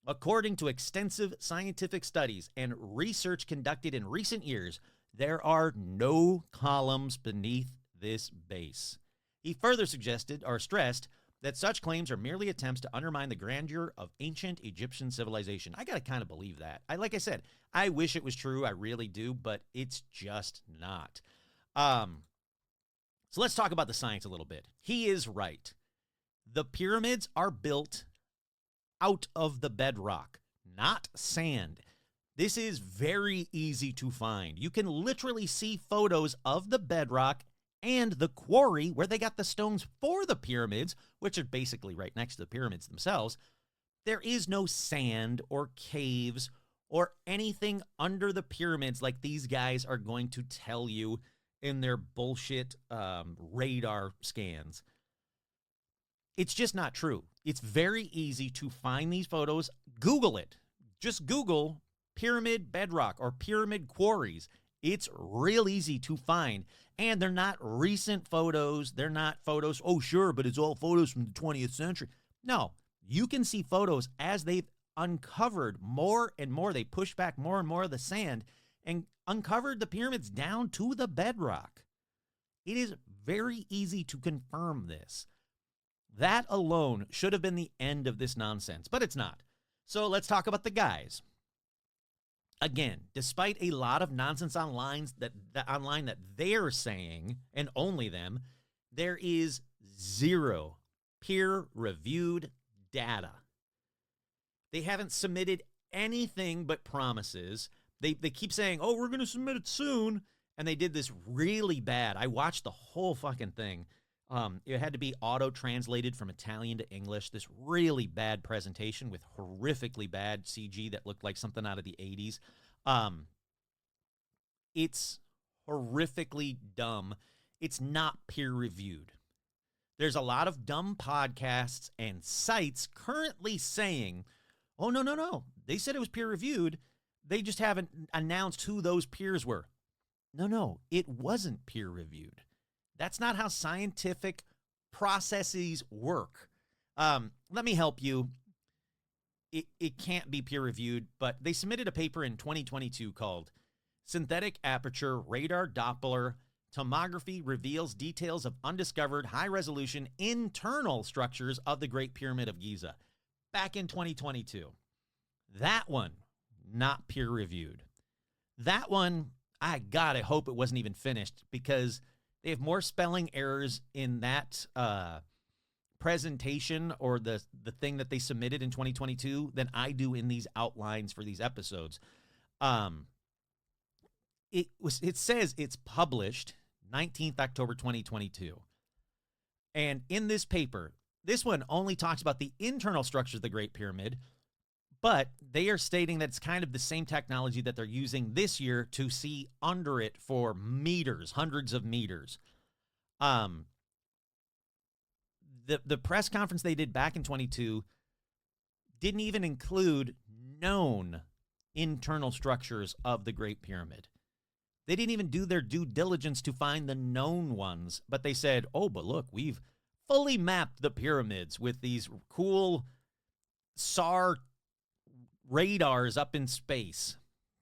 According to extensive scientific studies and research conducted in recent years, there are no columns beneath this base. He further stressed that such claims are merely attempts to undermine the grandeur of ancient Egyptian civilization. I gotta kind of believe that. Like I said, I wish it was true, I really do, but it's just not. So let's talk about the science a little bit. He is right. The pyramids are built out of the bedrock, not sand. This is very easy to find. You can literally see photos of the bedrock and the quarry where they got the stones for the pyramids, which are basically right next to the pyramids themselves. There is no sand or caves or anything under the pyramids like these guys are going to tell you in their bullshit radar scans. It's just not true. It's very easy to find these photos. Google it. Just Google pyramid bedrock or pyramid quarries. It's real easy to find. And they're not recent photos. They're not photos, oh, sure, but it's all photos from the 20th century. No, you can see photos as they've uncovered more and more. They pushed back more and more of the sand and uncovered the pyramids down to the bedrock. It is very easy to confirm this. That alone should have been the end of this nonsense, but it's not. So let's talk about the guys. Again, despite a lot of nonsense online that they're saying, and only them, there is zero peer-reviewed data. They haven't submitted anything but promises. They keep saying, oh, we're going to submit it soon, and they did this really bad. I watched the whole fucking thing. It had to be auto-translated from Italian to English. This really bad presentation with horrifically bad CG that looked like something out of the 80s. It's horrifically dumb. It's not peer-reviewed. There's a lot of dumb podcasts and sites currently saying, oh, no. They said it was peer-reviewed. They just haven't announced who those peers were. No, it wasn't peer-reviewed. That's not how scientific processes work. Let me help you. It can't be peer-reviewed, but they submitted a paper in 2022 called Synthetic Aperture Radar Doppler Tomography Reveals Details of Undiscovered High-Resolution Internal Structures of the Great Pyramid of Giza. Back in 2022. That one, not peer-reviewed. That one, I hope it wasn't even finished because they have more spelling errors in that presentation or the thing that they submitted in 2022 than I do in these outlines for these episodes. It says it's published 19th October 2022. And in this paper, this one only talks about the internal structure of the Great Pyramid, but they are stating that it's kind of the same technology that they're using this year to see under it for meters, hundreds of meters. The press conference they did back in 22 didn't even include known internal structures of the Great Pyramid. They didn't even do their due diligence to find the known ones, but they said, oh, but look, we've fully mapped the pyramids with these cool SAR radars up in space.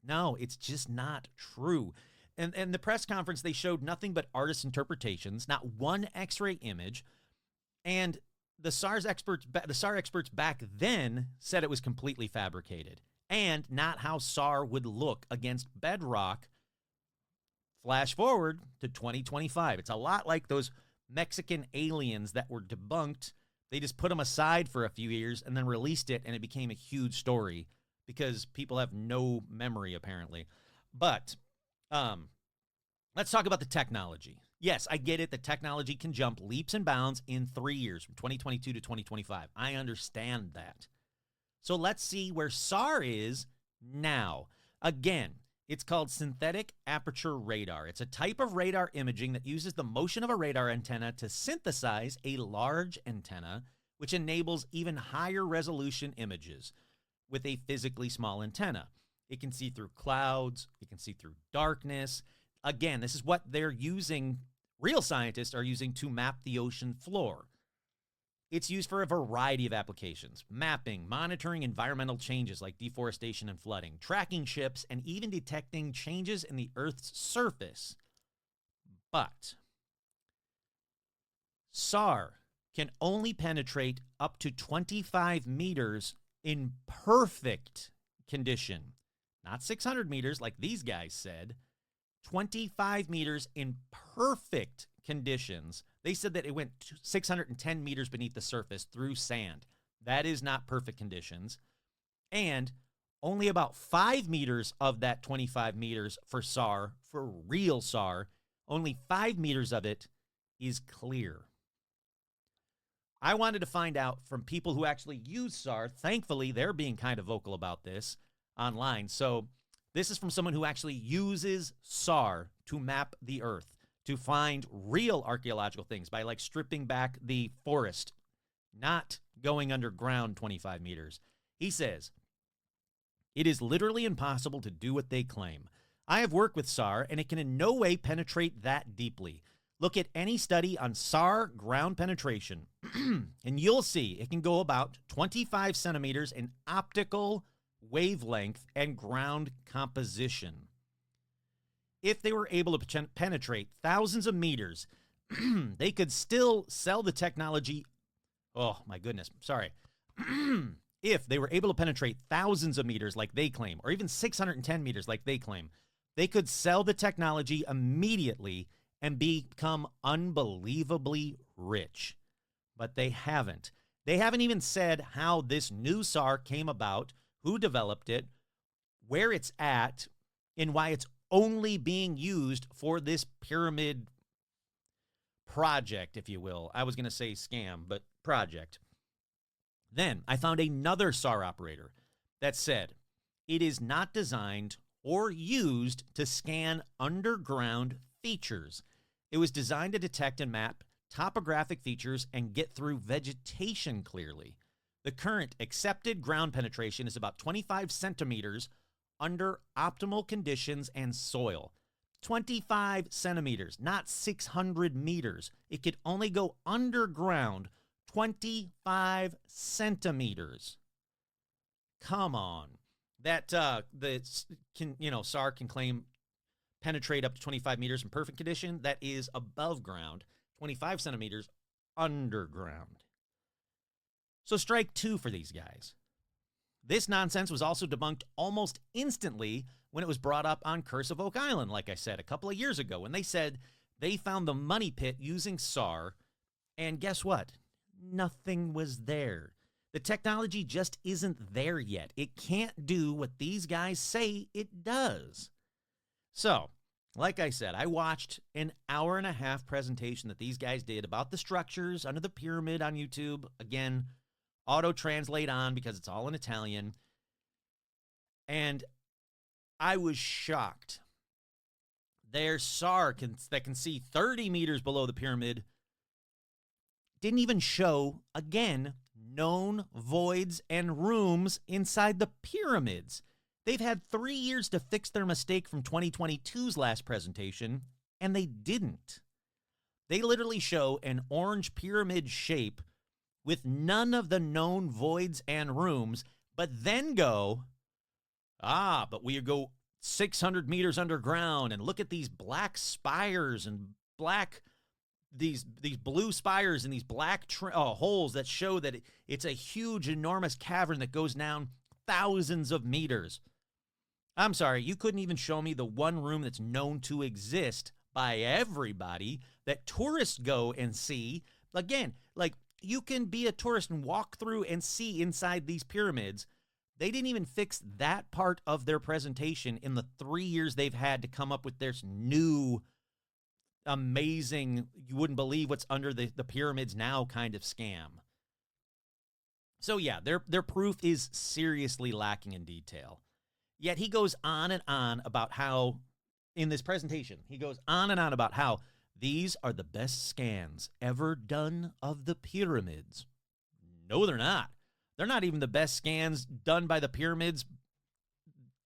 No, it's just not true. And the press conference, they showed nothing but artist interpretations, not one X-ray image. And the SAR experts back then said it was completely fabricated and not how SAR would look against bedrock. Flash forward to 2025. It's a lot like those Mexican aliens that were debunked. They just put them aside for a few years and then released it, and it became a huge story because people have no memory, apparently. But let's talk about the technology. Yes, I get it. The technology can jump leaps and bounds in 3 years, from 2022 to 2025. I understand that. So let's see where SAR is now. Again, it's called synthetic aperture radar. It's a type of radar imaging that uses the motion of a radar antenna to synthesize a large antenna, which enables even higher resolution images with a physically small antenna. It can see through clouds. It can see through darkness. Again, this is what they're using, real scientists are using to map the ocean floor. It's used for a variety of applications: mapping, monitoring environmental changes like deforestation and flooding, tracking ships, and even detecting changes in the Earth's surface. But SAR can only penetrate up to 25 meters in perfect condition. Not 600 meters like these guys said. 25 meters in perfect conditions. They said that it went 610 meters beneath the surface through sand. That is not perfect conditions. And only about 5 meters of that 25 meters for SAR, for real SAR, only 5 meters of it is clear. I wanted to find out from people who actually use SAR. Thankfully, they're being kind of vocal about this online. So this is from someone who actually uses SAR to map the Earth, to find real archaeological things by like stripping back the forest, not going underground 25 meters. He says, it is literally impossible to do what they claim. I have worked with SAR, and it can in no way penetrate that deeply. Look at any study on SAR ground penetration, and you'll see it can go about 25 centimeters in optical wavelength and ground composition. If they were able to penetrate thousands of meters, they could still sell the technology. Oh, my goodness. Sorry. If they were able to penetrate thousands of meters like they claim, or even 610 meters like they claim, they could sell the technology immediately and become unbelievably rich. But they haven't. They haven't even said how this new SAR came about, who developed it, where it's at, and why it's only being used for this pyramid project, if you will. I was going to say scam, but project. Then I found another SAR operator that said it is not designed or used to scan underground features. It was designed to detect and map topographic features and get through vegetation clearly. The current accepted ground penetration is about 25 centimeters under optimal conditions and soil. 25 centimeters, not 600 meters. It could only go underground 25 centimeters. Come on. That SAR can claim penetrate up to 25 meters in perfect condition. That is above ground, 25 centimeters underground. So strike two for these guys. This nonsense was also debunked almost instantly when it was brought up on Curse of Oak Island, like I said, a couple of years ago, when they said they found the money pit using SAR, and guess what? Nothing was there. The technology just isn't there yet. It can't do what these guys say it does. So, like I said, I watched an hour-and-a-half presentation that these guys did about the structures under the pyramid on YouTube. Again, auto-translate on because it's all in Italian. And I was shocked. Their SAR that can see 30 meters below the pyramid didn't even show, again, known voids and rooms inside the pyramids. They've had 3 years to fix their mistake from 2022's last presentation, and they didn't. They literally show an orange pyramid shape with none of the known voids and rooms, but then go But we go 600 meters underground and look at these black spires and these blue spires and these black holes that show that it's a huge, enormous cavern that goes down thousands of meters. I'm sorry, you couldn't even show me the one room that's known to exist by everybody that tourists go and see. Again, like, you can be a tourist and walk through and see inside these pyramids. They didn't even fix that part of their presentation in the 3 years they've had to come up with this new, amazing, you wouldn't believe what's under the pyramids now kind of scam. So yeah, their proof is seriously lacking in detail. Yet he goes on and on about how, in this presentation, he goes on and on about how these are the best scans ever done of the pyramids. No, they're not. They're not even the best scans done by the pyramids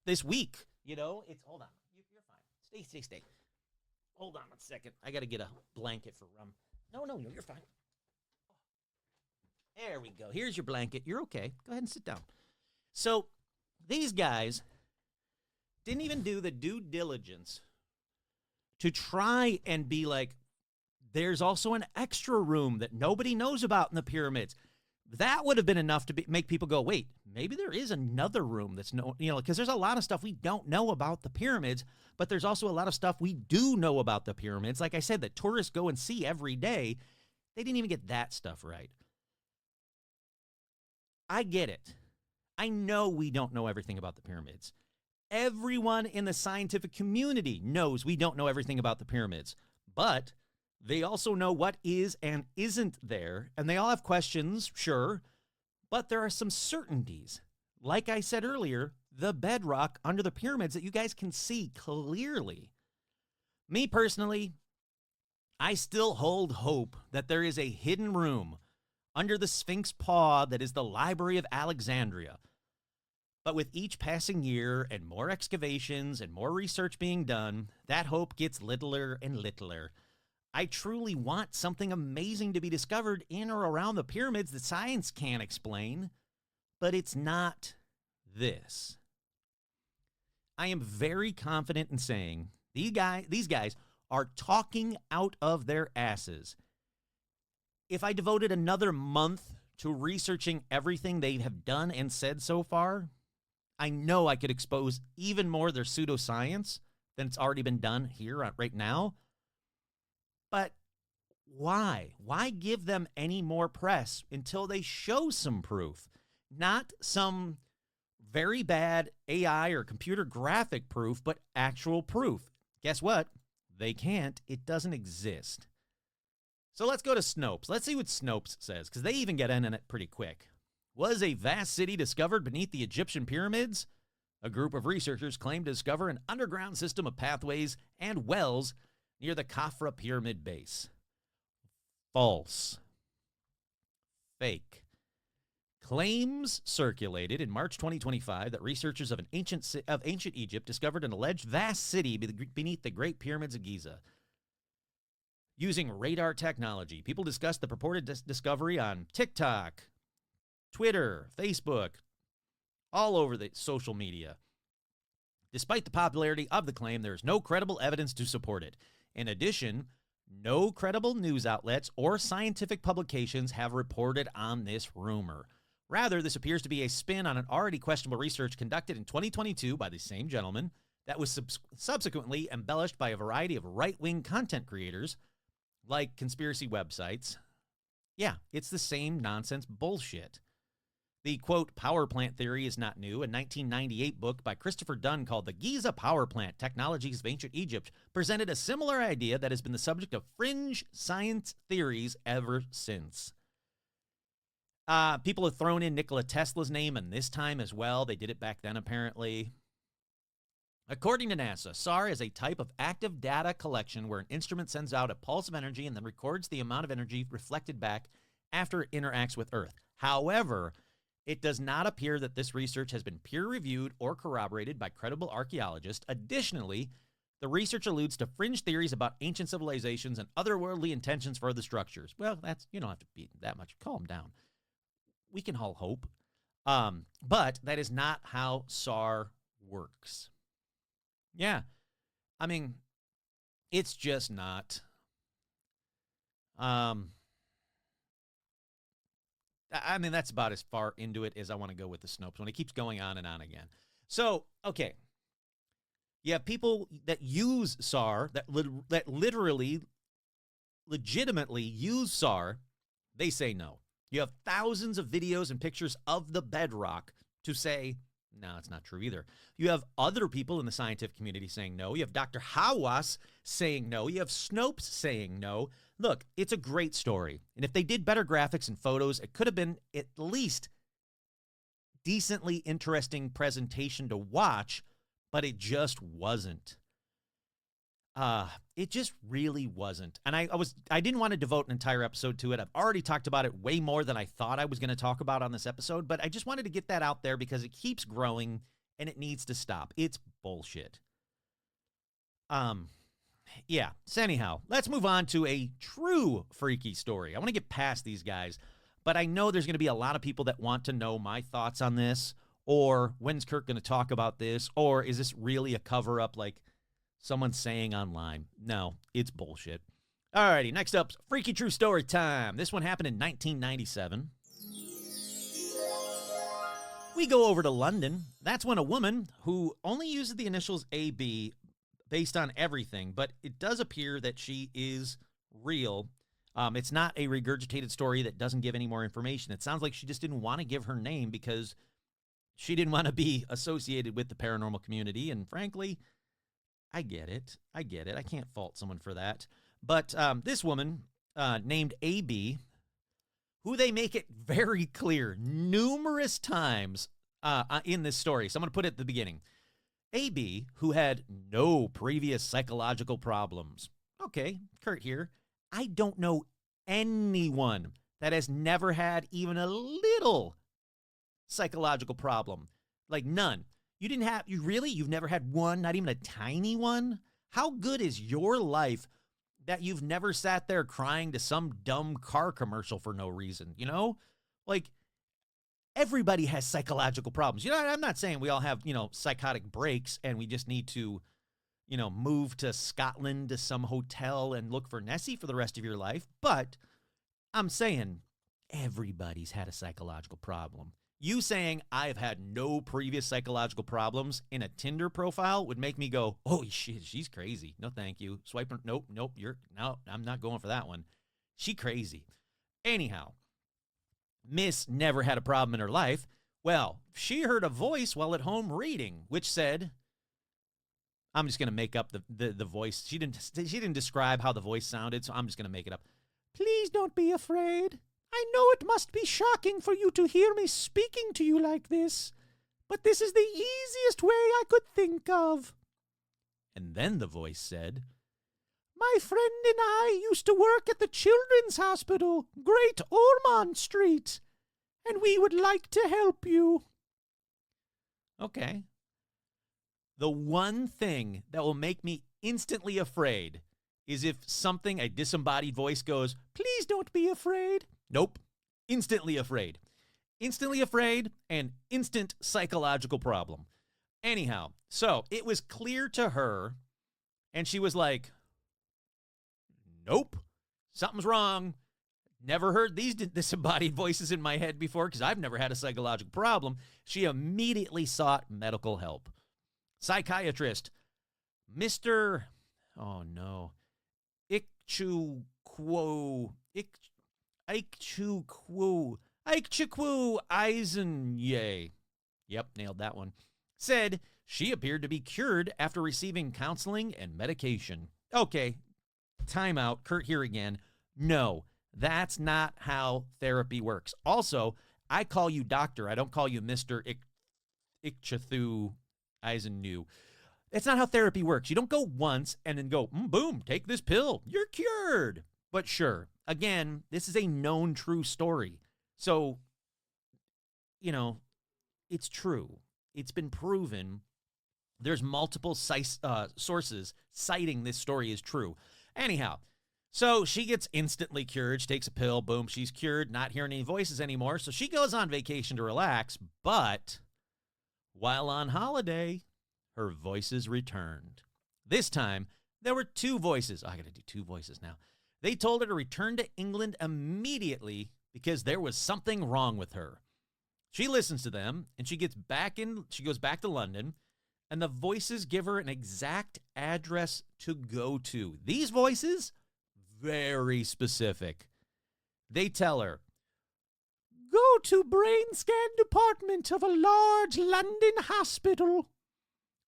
this week. You know, hold on. You're fine. Stay. Hold on 1 second. I got to get a blanket for rum. No, you're fine. There we go. Here's your blanket. You're okay. Go ahead and sit down. So these guys didn't even do the due diligence to try and be like, there's also an extra room that nobody knows about in the pyramids. That would have been enough to make people go, wait, maybe there is another room that's because there's a lot of stuff we don't know about the pyramids, but there's also a lot of stuff we do know about the pyramids. Like I said, that tourists go and see every day. They didn't even get that stuff right. I get it. I know we don't know everything about the pyramids. Everyone in the scientific community knows we don't know everything about the pyramids, but they also know what is and isn't there, and they all have questions, sure, but there are some certainties. Like I said earlier, the bedrock under the pyramids that you guys can see clearly. Me personally, I still hold hope that there is a hidden room under the Sphinx paw that is the Library of Alexandria. But with each passing year and more excavations and more research being done, that hope gets littler and littler. I truly want something amazing to be discovered in or around the pyramids that science can't explain, but it's not this. I am very confident in saying these guys are talking out of their asses. If I devoted another month to researching everything they have done and said so far, I know I could expose even more of their pseudoscience than it's already been done here right now. But why? Why give them any more press until they show some proof? Not some very bad AI or computer graphic proof, but actual proof. Guess what? They can't. It doesn't exist. So let's go to Snopes. Let's see what Snopes says, because they even get in it pretty quick. Was a vast city discovered beneath the Egyptian pyramids? A group of researchers claimed to discover an underground system of pathways and wells near the Khafra pyramid base. False. Fake. Claims circulated in March 2025 that researchers of ancient Egypt discovered an alleged vast city beneath the Great Pyramids of Giza. Using radar technology, people discussed the purported discovery on TikTok, Twitter, Facebook, all over the social media. Despite the popularity of the claim, there is no credible evidence to support it. In addition, no credible news outlets or scientific publications have reported on this rumor. Rather, this appears to be a spin on an already questionable research conducted in 2022 by the same gentleman that was subsequently embellished by a variety of right-wing content creators like conspiracy websites. Yeah, it's the same nonsense bullshit. The, quote, power plant theory is not new. A 1998 book by Christopher Dunn called The Giza Power Plant, Technologies of Ancient Egypt presented a similar idea that has been the subject of fringe science theories ever since. People have thrown in Nikola Tesla's name in this time as well. They did it back then, apparently. According to NASA, SAR is a type of active data collection where an instrument sends out a pulse of energy and then records the amount of energy reflected back after it interacts with Earth. However, it does not appear that this research has been peer-reviewed or corroborated by credible archaeologists. Additionally, the research alludes to fringe theories about ancient civilizations and otherworldly intentions for the structures. Well, you don't have to be that much. Calm down. We can all hope. But that is not how SAR works. Yeah. I mean, it's just not. I mean, that's about as far into it as I want to go with the Snopes when it keeps going on and on again. So, okay. You have people that use SAR, that literally, legitimately use SAR. They say no. You have thousands of videos and pictures of the bedrock to say, no, it's not true either. You have other people in the scientific community saying no. You have Dr. Hawass saying no. You have Snopes saying no. Look, it's a great story. And if they did better graphics and photos, it could have been at least decently interesting presentation to watch, but it just wasn't. It just really wasn't. And I didn't want to devote an entire episode to it. I've already talked about it way more than I thought I was going to talk about on this episode, but I just wanted to get that out there because it keeps growing and it needs to stop. It's bullshit. Yeah. So anyhow, let's move on to a true freaky story. I want to get past these guys, but I know there's going to be a lot of people that want to know my thoughts on this, or when's Kurt going to talk about this, or is this really a cover-up like someone's saying online? No, it's bullshit. Alrighty, next up, freaky true story time. This one happened in 1997. We go over to London. That's when a woman who only uses the initials AB based on everything, but it does appear that she is real. It's not a regurgitated story that doesn't give any more information. It sounds like she just didn't want to give her name because she didn't want to be associated with the paranormal community, and frankly, I get it. I can't fault someone for that. But this woman named AB, who they make it very clear numerous times in this story. So I'm going to put it at the beginning. AB, who had no previous psychological problems. Okay, Kurt here. I don't know anyone that has never had even a little psychological problem. Like none. You've never had one, not even a tiny one? How good is your life that you've never sat there crying to some dumb car commercial for no reason, you know? Like, everybody has psychological problems. You know, I'm not saying we all have, psychotic breaks and we just need to, move to Scotland to some hotel and look for Nessie for the rest of your life. But I'm saying everybody's had a psychological problem. You saying I've had no previous psychological problems in a Tinder profile would make me go, oh, shit, she's crazy. No, thank you. Swipe. Nope. I'm not going for that one. She crazy. Anyhow, Miss never had a problem in her life. Well, she heard a voice while at home reading, which said, I'm just going to make up the voice. She didn't describe how the voice sounded, so I'm just going to make it up. Please don't be afraid. I know it must be shocking for you to hear me speaking to you like this, but this is the easiest way I could think of. And then the voice said, my friend and I used to work at the Children's Hospital, Great Ormond Street, and we would like to help you. Okay. The one thing that will make me instantly afraid is if a disembodied voice goes, please don't be afraid. Nope. Instantly afraid. Instantly afraid and instant psychological problem. Anyhow, so it was clear to her, and she was like, nope, something's wrong. Never heard these disembodied voices in my head before because I've never had a psychological problem. She immediately sought medical help. Psychiatrist, Mr. Oh no, Ikchukwu Eisenye. Yep, nailed that one. Said she appeared to be cured after receiving counseling and medication. Okay, time out. Kurt here again. No, that's not how therapy works. Also, I call you doctor. I don't call you Mr. Ikchukwu Eisenye. That's not how therapy works. You don't go once and then go, boom, take this pill. You're cured. But sure, again, this is a known true story. So, it's true. It's been proven. There's multiple sources citing this story is true. Anyhow, so she gets instantly cured. She takes a pill. Boom, she's cured. Not hearing any voices anymore. So she goes on vacation to relax. But while on holiday, her voices returned. This time, there were two voices. I got to do two voices now. They told her to return to England immediately because there was something wrong with her. She listens to them, and she goes back to London, and the voices give her an exact address to go to. These voices, very specific. They tell her, go to brain scan department of a large London hospital.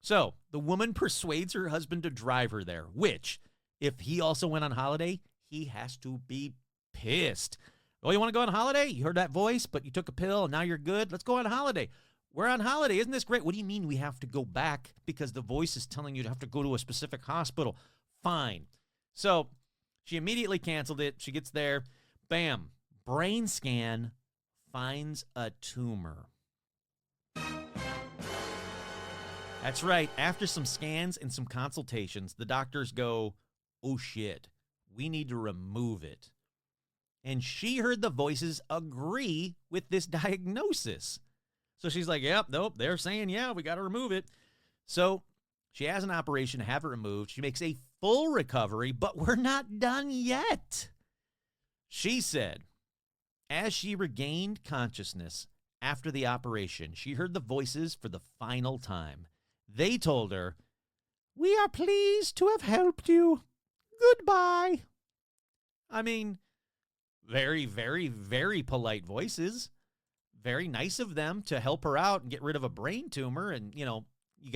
So the woman persuades her husband to drive her there, which, if he also went on holiday, he has to be pissed. Oh, you want to go on holiday? You heard that voice, but you took a pill, and now you're good? Let's go on holiday. We're on holiday. Isn't this great? What do you mean we have to go back because the voice is telling you to have to go to a specific hospital? Fine. So she immediately canceled it. She gets there. Bam. Brain scan finds a tumor. That's right. After some scans and some consultations, the doctors go, oh shit, we need to remove it. And she heard the voices agree with this diagnosis. So she's like, yep, nope, they're saying, yeah, we got to remove it. So she has an operation to have it removed. She makes a full recovery, but we're not done yet. She said, as she regained consciousness after the operation, she heard the voices for the final time. They told her, we are pleased to have helped you. Goodbye. I mean, very, very, very polite voices. Very nice of them to help her out and get rid of a brain tumor. And, you know, you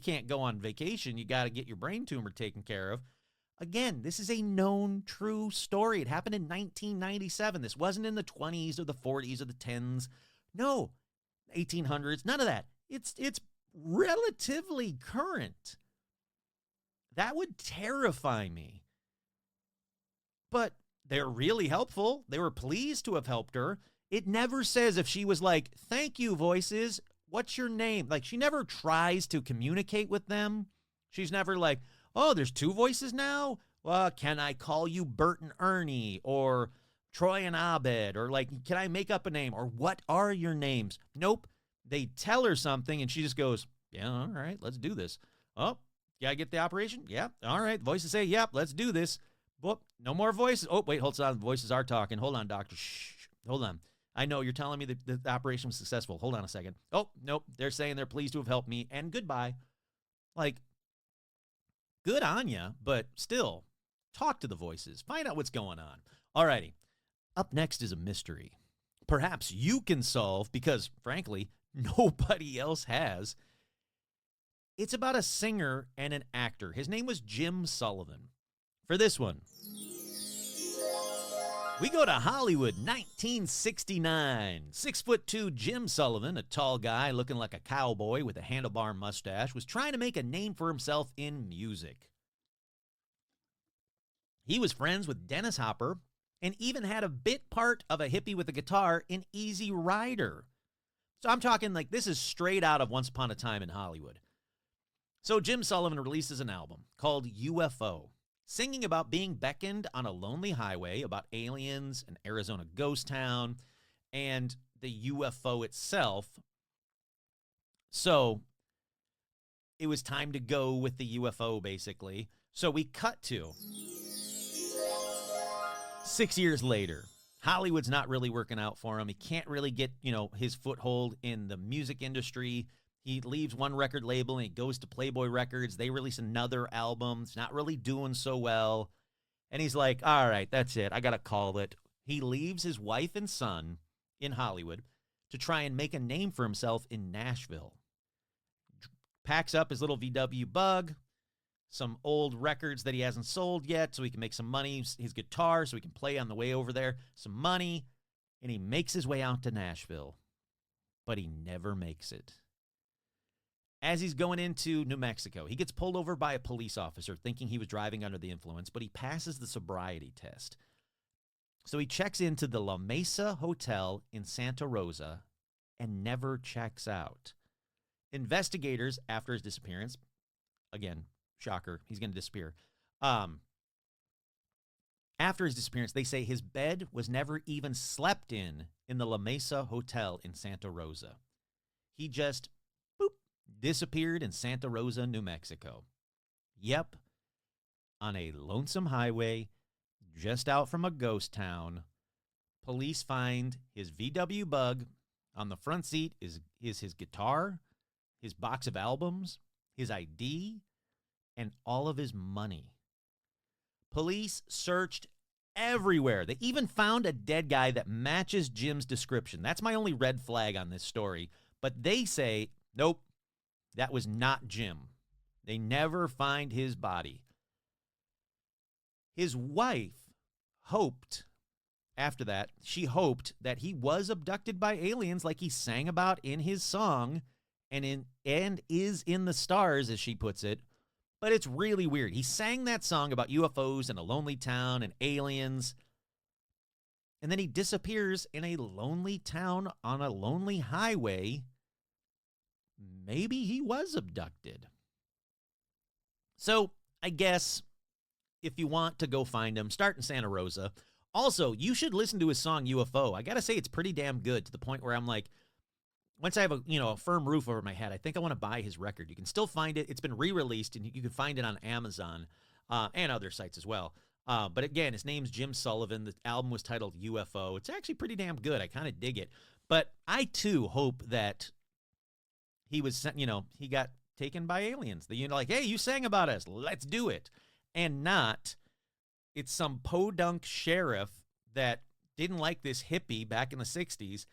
can't go on vacation. You got to get your brain tumor taken care of. Again, this is a known true story. It happened in 1997. This wasn't in the 20s or the 40s or the 10s. No, 1800s. None of that. It's relatively current. That would terrify me. But they're really helpful. They were pleased to have helped her. It never says if she was like, thank you, voices. What's your name? Like, she never tries to communicate with them. She's never like, oh, there's two voices now? Well, can I call you Bert and Ernie or Troy and Abed? Or like, can I make up a name? Or what are your names? Nope. They tell her something and she just goes, yeah, all right, let's do this. Oh, yeah, I get the operation? Yeah, all right. Voices say, yep, let's do this. Whoop, no more voices. Oh, wait, hold on. Voices are talking. Hold on, doctor. Shh, hold on. I know you're telling me that the operation was successful. Hold on a second. Oh, nope. They're saying they're pleased to have helped me and goodbye. Like, good on ya, but still, talk to the voices. Find out what's going on. All righty. Up next is a mystery. Perhaps you can solve because, frankly, nobody else has. It's about a singer and an actor. His name was Jim Sullivan. For this one, we go to Hollywood, 1969. 6'2" Jim Sullivan, a tall guy looking like a cowboy with a handlebar mustache, was trying to make a name for himself in music. He was friends with Dennis Hopper and even had a bit part of a hippie with a guitar in Easy Rider. So I'm talking like this is straight out of Once Upon a Time in Hollywood. So Jim Sullivan releases an album called UFO, singing about being beckoned on a lonely highway, about aliens, an Arizona ghost town, and the UFO itself. So it was time to go with the UFO, basically. So we cut to 6 years later. Hollywood's not really working out for him. He can't really get, his foothold in the music industry. He leaves one record label and he goes to Playboy Records. They release another album. It's not really doing so well. And he's like, all right, that's it. I got to call it. He leaves his wife and son in Hollywood to try and make a name for himself in Nashville. Packs up his little VW Bug, some old records that he hasn't sold yet so he can make some money, his guitar so he can play on the way over there, some money, and he makes his way out to Nashville. But he never makes it. As he's going into New Mexico, he gets pulled over by a police officer thinking he was driving under the influence, but he passes the sobriety test. So he checks into the La Mesa Hotel in Santa Rosa and never checks out. Investigators, after his disappearance, again, shocker, he's going to disappear. After his disappearance, they say his bed was never even slept in the La Mesa Hotel in Santa Rosa. He just disappeared in Santa Rosa, New Mexico. Yep, on a lonesome highway just out from a ghost town. Police find his VW Bug. On the front seat is his guitar, his box of albums, his ID, and all of his money. Police searched everywhere. They even found a dead guy that matches Jim's description. That's my only red flag on this story. But they say, nope, that was not Jim. They never find his body. His wife hoped, after that, she hoped that he was abducted by aliens like he sang about in his song and is in the stars, as she puts it. But it's really weird. He sang that song about UFOs and a lonely town and aliens, and then he disappears in a lonely town on a lonely highway. Maybe he was abducted. So I guess if you want to go find him, start in Santa Rosa. Also, you should listen to his song UFO. I got to say it's pretty damn good, to the point where I'm like, once I have a firm roof over my head, I think I want to buy his record. You can still find it. It's been re-released, and you can find it on Amazon and other sites as well. But again, his name's Jim Sullivan. The album was titled UFO. It's actually pretty damn good. I kind of dig it. But I, too, hope that he was, he got taken by aliens. Like, hey, you sang about us. Let's do it. And not, it's some podunk sheriff that didn't like this hippie back in the 60s.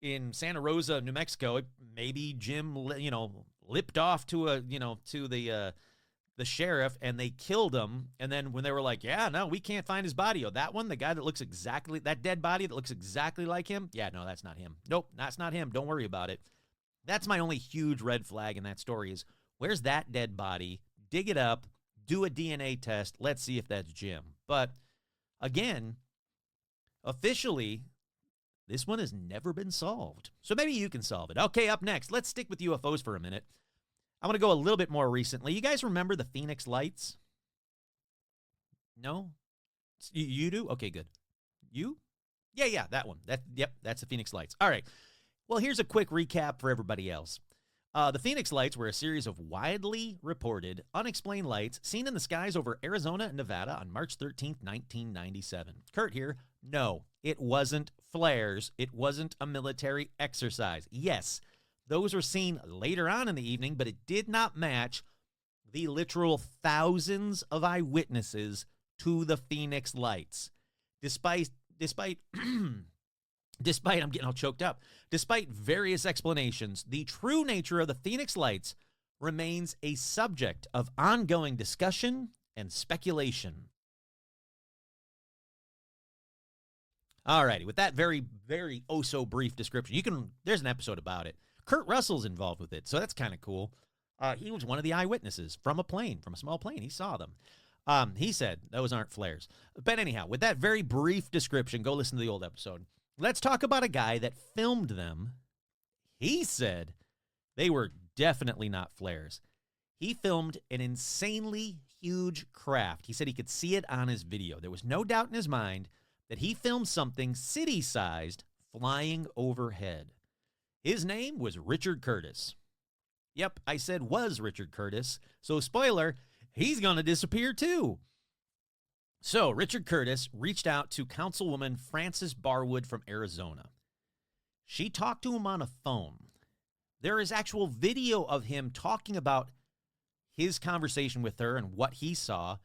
In Santa Rosa, New Mexico, maybe Jim, lipped off to the sheriff, and they killed him. And then when they were like, yeah, no, we can't find his body. Oh, that one, the guy that looks exactly, that dead body that looks exactly like him. Yeah, no, that's not him. Nope, that's not him. Don't worry about it. That's my only huge red flag in that story is, where's that dead body? Dig it up, do a DNA test. Let's see if that's Jim. But again, officially, this one has never been solved. So maybe you can solve it. Okay, up next, let's stick with UFOs for a minute. I'm going to go a little bit more recently. You guys remember the Phoenix Lights? No? You do? Okay, good. You? Yeah, that one. That's the Phoenix Lights. All right. Well, here's a quick recap for everybody else. The Phoenix Lights were a series of widely reported, unexplained lights seen in the skies over Arizona and Nevada on March 13th, 1997. Kurt here. No, it wasn't flares. It wasn't a military exercise. Yes, those were seen later on in the evening, but it did not match the literal thousands of eyewitnesses to the Phoenix Lights. Despite I'm getting all choked up. Despite various explanations, the true nature of the Phoenix Lights remains a subject of ongoing discussion and speculation. Alrighty, with that very, very oh-so-brief description, there's an episode about it. Kurt Russell's involved with it, so that's kind of cool. He was one of the eyewitnesses from a small plane. He saw them. He said those aren't flares. But anyhow, with that very brief description, go listen to the old episode. Let's talk about a guy that filmed them. He said they were definitely not flares. He filmed an insanely huge craft. He said he could see it on his video. There was no doubt in his mind that he filmed something city-sized flying overhead. His name was Richard Curtis. Yep, I said was Richard Curtis. So spoiler, he's going to disappear too. So Richard Curtis reached out to Councilwoman Frances Barwood from Arizona. She talked to him on a phone. There is actual video of him talking about his conversation with her and what he saw.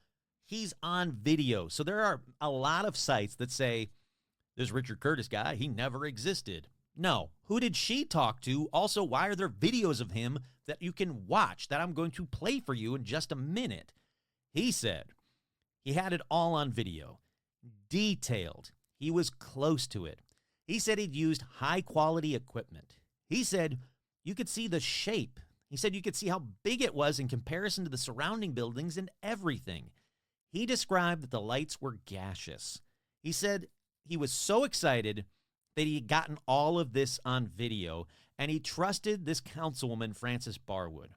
He's on video. So there are a lot of sites that say, this Richard Curtis guy, he never existed. No. Who did she talk to? Also, why are there videos of him that you can watch that I'm going to play for you in just a minute? He said he had it all on video. Detailed. He was close to it. He said he'd used high-quality equipment. He said you could see the shape. He said you could see how big it was in comparison to the surrounding buildings and everything. He described that the lights were gaseous. He said he was so excited that he had gotten all of this on video, and he trusted this councilwoman, Frances Barwood.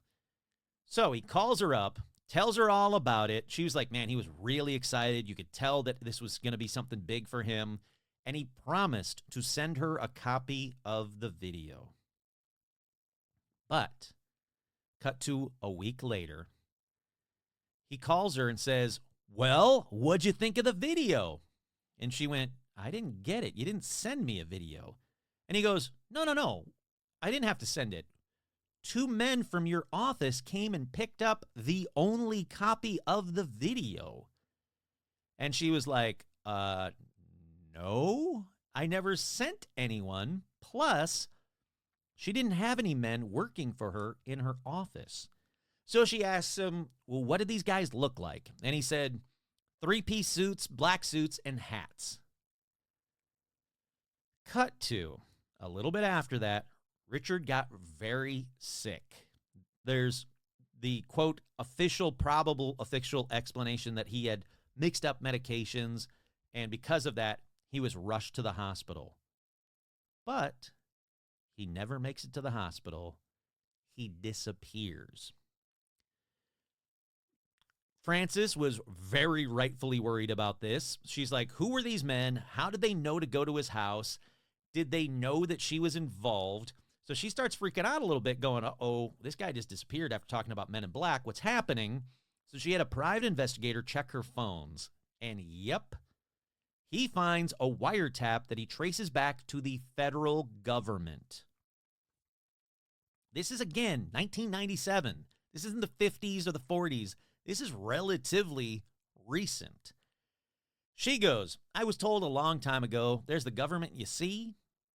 So he calls her up, tells her all about it. She was like, man, he was really excited. You could tell that this was going to be something big for him, and he promised to send her a copy of the video. But Cut to a week later. He calls her and says, well, what'd you think of the video? And she went, I didn't get it. You didn't send me a video. And he goes, no. I didn't have to send it. 2 men from your office came and picked up the only copy of the video. And she was like, no, I never sent anyone. Plus, she didn't have any men working for her in her office. So she asks him, well, what did these guys look like? And he said, 3-piece suits, black suits, and hats. Cut to a little bit after that, Richard got very sick. There's the, quote, probable official explanation that he had mixed up medications, and because of that, he was rushed to the hospital. But he never makes it to the hospital. He disappears. Frances was very rightfully worried about this. She's like, who were these men? How did they know to go to his house? Did they know that she was involved? So she starts freaking out a little bit, going, uh-oh, this guy just disappeared after talking about Men in Black. What's happening? So she had a private investigator check her phones. And yep, he finds a wiretap that he traces back to the federal government. This is, again, 1997. This isn't the 50s or the 40s. This is relatively recent. She goes, I was told a long time ago, there's the government you see,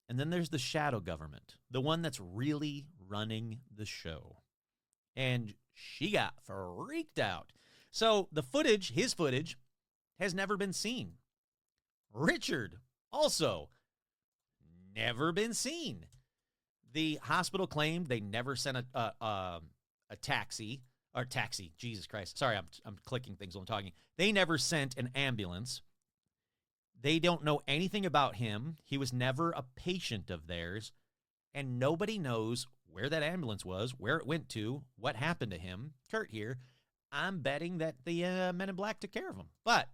and then there's the shadow government, the one that's really running the show. And she got freaked out. So the footage, his footage, has never been seen. Richard, also, never been seen. The hospital claimed they never sent a taxi. Or taxi, Jesus Christ. Sorry, I'm clicking things while I'm talking. They never sent an ambulance. They don't know anything about him. He was never a patient of theirs. And nobody knows where that ambulance was, where it went to, what happened to him. Kurt here. I'm betting that the Men in Black took care of him. But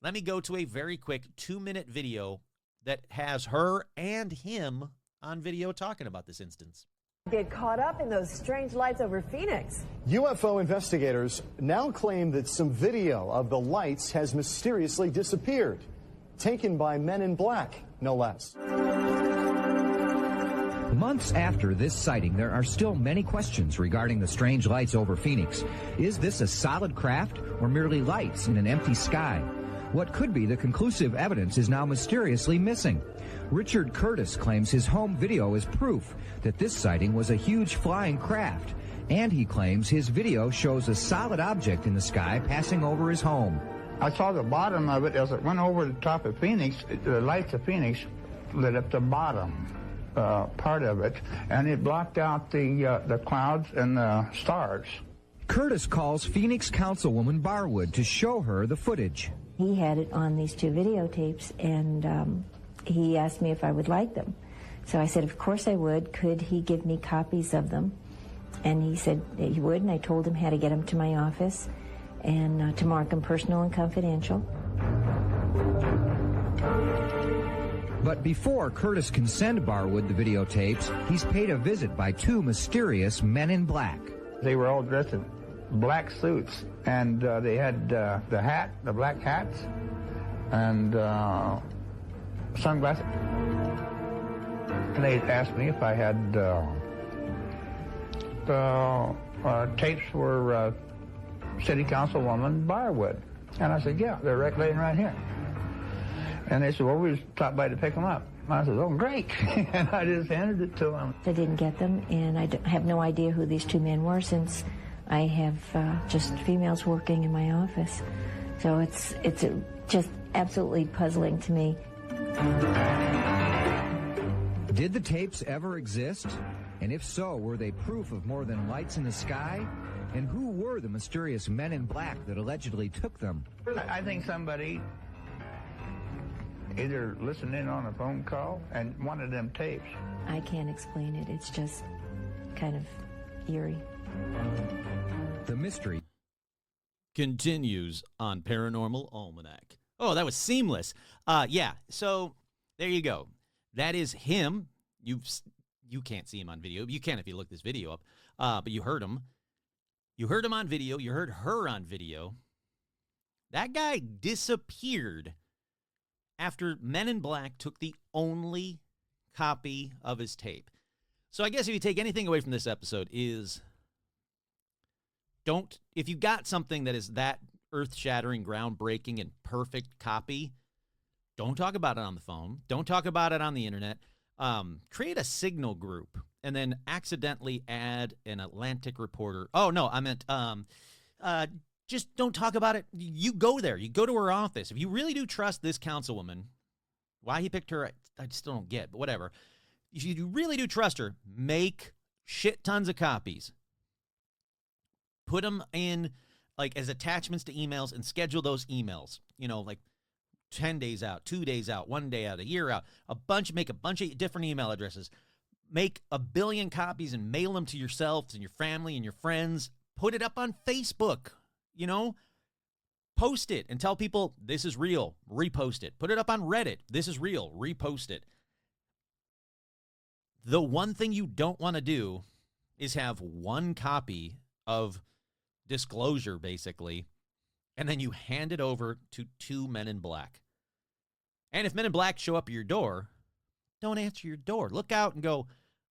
let me go to a very quick 2-minute video that has her and him on video talking about this instance. Get caught up in those strange lights over Phoenix. UFO investigators now claim that some video of the lights has mysteriously disappeared, taken by Men in Black, no less. Months after this sighting, there are still many questions regarding the strange lights over Phoenix. Is this a solid craft or merely lights in an empty sky? What could be the conclusive evidence is now mysteriously missing. Richard Curtis claims his home video is proof that this sighting was a huge flying craft, and he claims his video shows a solid object in the sky passing over his home. I saw the bottom of it as it went over the top of Phoenix. The lights of Phoenix lit up the bottom part of it, and it blocked out the clouds and the stars. Curtis calls Phoenix Councilwoman Barwood to show her the footage. He had it on these 2 videotapes, and he asked me if I would like them. So I said, of course I would. Could he give me copies of them? And he said that he would, and I told him how to get them to my office and to mark them personal and confidential. But before Curtis can send Barwood the videotapes, he's paid a visit by 2 mysterious Men in Black. They were all dressed in black suits, and they had the black hats, and sunglasses. And they asked me if I had tapes for City Councilwoman Barwood. And I said, yeah, they're laying right here. And they said, well, we stopped by to pick them up. And I said, oh, great. And I just handed it to them. I didn't get them, and I have no idea who these 2 men were since I have just females working in my office. So it's just absolutely puzzling to me. Did the tapes ever exist? And if so, were they proof of more than lights in the sky? And who were the mysterious Men in Black that allegedly took them? I think somebody either listened in on a phone call and wanted them tapes. I can't explain it. It's just kind of eerie. The mystery continues on Paranormal Almanac. Oh, that was seamless. Yeah, so there you go. That is him. You can't see him on video. You can if you look this video up, but you heard him. You heard him on video. You heard her on video. That guy disappeared after Men in Black took the only copy of his tape. So I guess if you take anything away from this episode is if you got something that is that earth-shattering, groundbreaking, and perfect copy, don't talk about it on the phone. Don't talk about it on the internet. Create a signal group and then accidentally add an Atlantic reporter. Oh, no, I meant just don't talk about it. You go there. You go to her office. If you really do trust this councilwoman, why he picked her, I still don't get, but whatever. If you really do trust her, make shit tons of copies. Put them in like as attachments to emails and schedule those emails. You know, like 10 days out, 2 days out, 1 day out, a year out, make a bunch of different email addresses. Make 1 billion copies and mail them to yourselves and your family and your friends. Put it up on Facebook, you know. Post it and tell people this is real. Repost it. Put it up on Reddit. This is real. Repost it. The one thing you don't want to do is have one copy of disclosure, basically, and then you hand it over to 2 Men in Black. And if Men in Black show up at your door, don't answer your door. Look out and go,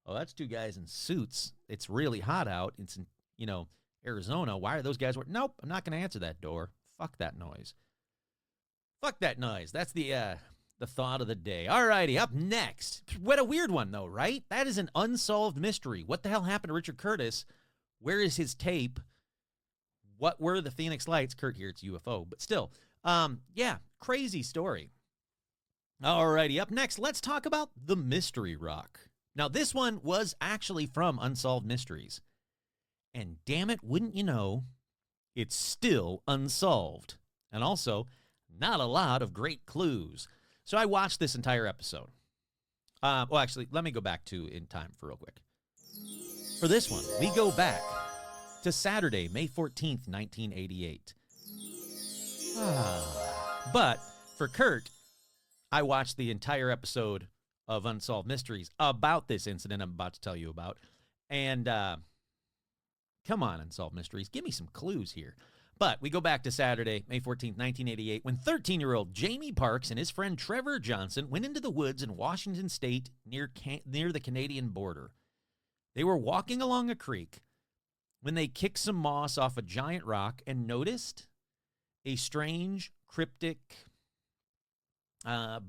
oh, that's 2 guys in suits. It's really hot out. It's in, Arizona. Why are those guys working? Nope, I'm not going to answer that door. Fuck that noise. Fuck that noise. That's the thought of the day. All righty, up next. What a weird one, though, right? That is an unsolved mystery. What the hell happened to Richard Curtis? Where is his tape? What were the Phoenix Lights? Kurt here, it's UFO, but still. Yeah, crazy story. All righty, up next, let's talk about the Mystery Rock. Now, this one was actually from Unsolved Mysteries. And damn it, wouldn't you know, it's still unsolved. And also, not a lot of great clues. So I watched this entire episode. Well, actually, let me go back to in time for real quick. For this one, we go back to Saturday, May 14th, 1988. But for Kurt, I watched the entire episode of Unsolved Mysteries about this incident I'm about to tell you about. And come on, Unsolved Mysteries, give me some clues here. But we go back to Saturday, May 14th, 1988, when 13-year-old Jamie Parks and his friend Trevor Johnson went into the woods in Washington State near the Canadian border. They were walking along a creek when they kicked some moss off a giant rock and noticed a strange, cryptic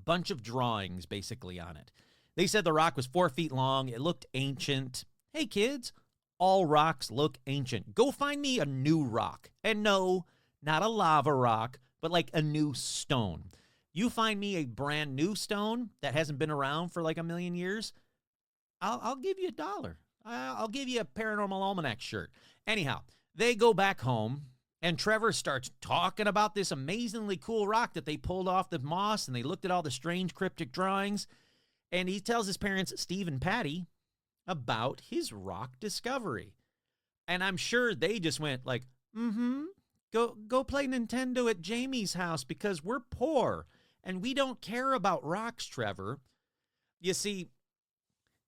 bunch of drawings basically on it. They said the rock was 4 feet long. It looked ancient. Hey, kids, all rocks look ancient. Go find me a new rock. And no, not a lava rock, but like a new stone. You find me a brand new stone that hasn't been around for like 1,000,000 years, I'll give you $1. I'll give you a Paranormal Almanac shirt. Anyhow, they go back home, and Trevor starts talking about this amazingly cool rock that they pulled off the moss, and they looked at all the strange cryptic drawings, and he tells his parents, Steve and Patty, about his rock discovery. And I'm sure they just went like, go play Nintendo at Jamie's house because we're poor, and we don't care about rocks, Trevor. You see,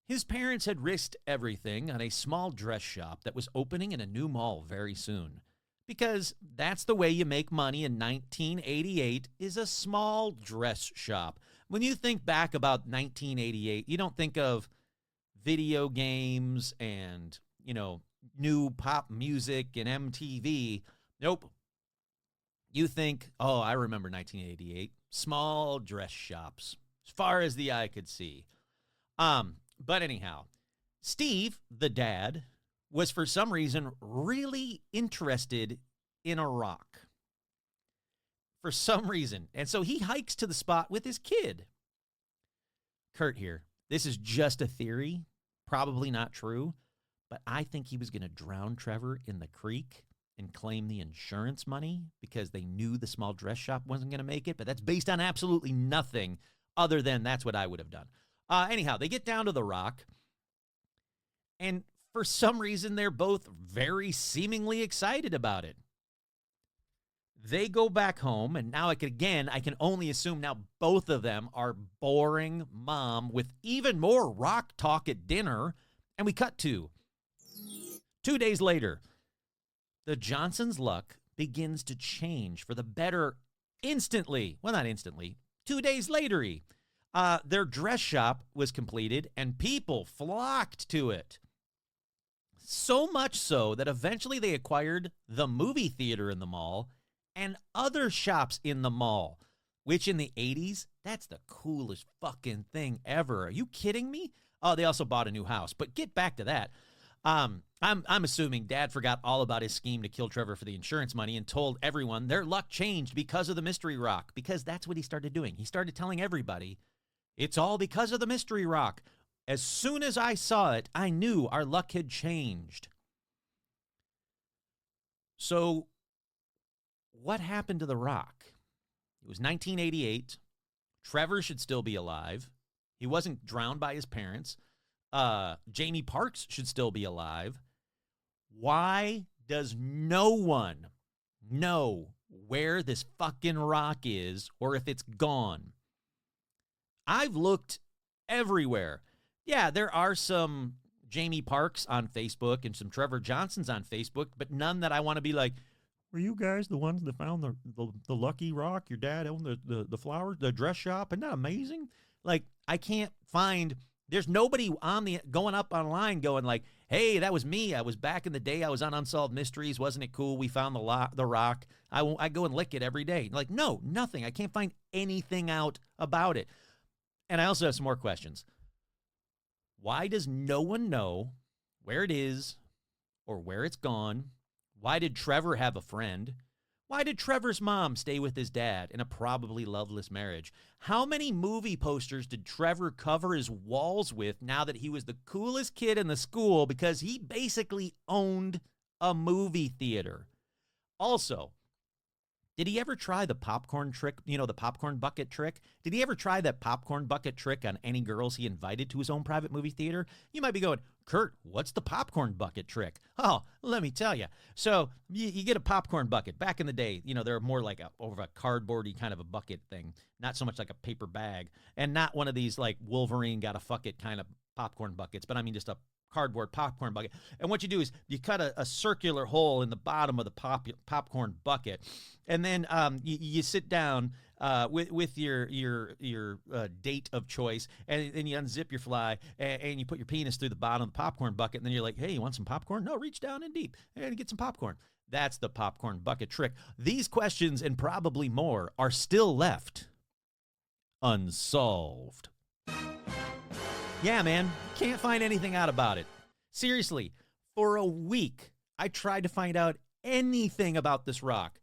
his parents had risked everything on a small dress shop that was opening in a new mall very soon. Because that's the way you make money in 1988 is a small dress shop. When you think back about 1988, you don't think of video games and, new pop music and MTV. Nope. You think, oh, I remember 1988. Small dress shops, as far as the eye could see. But anyhow, Steve, the dad, was for some reason really interested in a rock. For some reason. And so he hikes to the spot with his kid. Kurt here. This is just a theory. Probably not true. But I think he was going to drown Trevor in the creek and claim the insurance money because they knew the small dress shop wasn't going to make it. But that's based on absolutely nothing other than that's what I would have done. Anyhow, they get down to the rock. And for some reason, they're both very seemingly excited about it. They go back home, and now I can only assume now both of them are boring mom with even more rock talk at dinner. And we cut to 2 days later. the Johnsons' luck begins to change for the better instantly. Well, not instantly. 2 days later, their dress shop was completed, and people flocked to it. So much so that eventually they acquired the movie theater in the mall and other shops in the mall, which in the 80s, that's the coolest fucking thing ever. Are you kidding me? Oh, they also bought a new house. But get back to that. I'm assuming Dad forgot all about his scheme to kill Trevor for the insurance money and told everyone their luck changed because of the mystery rock, because that's what he started doing. He started telling everybody, it's all because of the mystery rock. As soon as I saw it, I knew our luck had changed. So what happened to the rock? It was 1988. Trevor should still be alive. He wasn't drowned by his parents. Jamie Parks should still be alive. Why does no one know where this fucking rock is or if it's gone? I've looked everywhere. Yeah, there are some Jamie Parks on Facebook and some Trevor Johnsons on Facebook, but none that I want to be like, were you guys the ones that found the lucky rock? Your dad owned the flower, the dress shop? Isn't that amazing? Like, I can't find, there's nobody on the going up online going like, hey, that was me. I was back in the day. I was on Unsolved Mysteries. Wasn't it cool? We found the rock. I go and lick it every day. Like, no, nothing. I can't find anything out about it. And I also have some more questions. Why does no one know where it is or where it's gone? Why did Trevor have a friend? Why did Trevor's mom stay with his dad in a probably loveless marriage? How many movie posters did Trevor cover his walls with now that he was the coolest kid in the school because he basically owned a movie theater? Also, did he ever try the popcorn trick, the popcorn bucket trick? Did he ever try that popcorn bucket trick on any girls he invited to his own private movie theater? You might be going, Kurt, what's the popcorn bucket trick? Oh, let me tell you. So you get a popcorn bucket. Back in the day, they're more like over a cardboardy kind of a bucket thing, not so much like a paper bag, and not one of these like Wolverine got to fuck it kind of popcorn buckets, but I mean just a cardboard popcorn bucket. And what you do is you cut a circular hole in the bottom of the popcorn bucket, and then you sit down with your date of choice, and then you unzip your fly, and you put your penis through the bottom of the popcorn bucket, and then you're like, hey, you want some popcorn? No, reach down in deep and get some popcorn. That's the popcorn bucket trick. These questions and probably more are still left unsolved. Yeah, man, can't find anything out about it. Seriously, for a week, I tried to find out anything about this rock.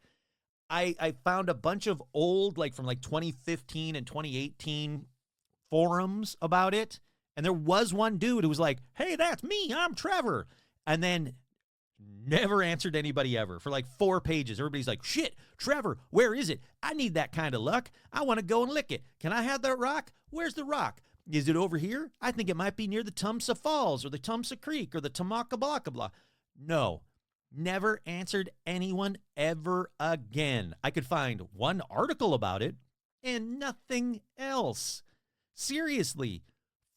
I found a bunch of old, from 2015 and 2018 forums about it, and there was one dude who was like, hey, that's me, I'm Trevor, and then never answered anybody ever for 4 pages. Everybody's like, shit, Trevor, where is it? I need that kind of luck. I want to go and lick it. Can I have that rock? Where's the rock? Is it over here? I think it might be near the Tumsa Falls or the Tumsa Creek or the Tamaka blah blah. No, never answered anyone ever again. I could find one article about it and nothing else. Seriously,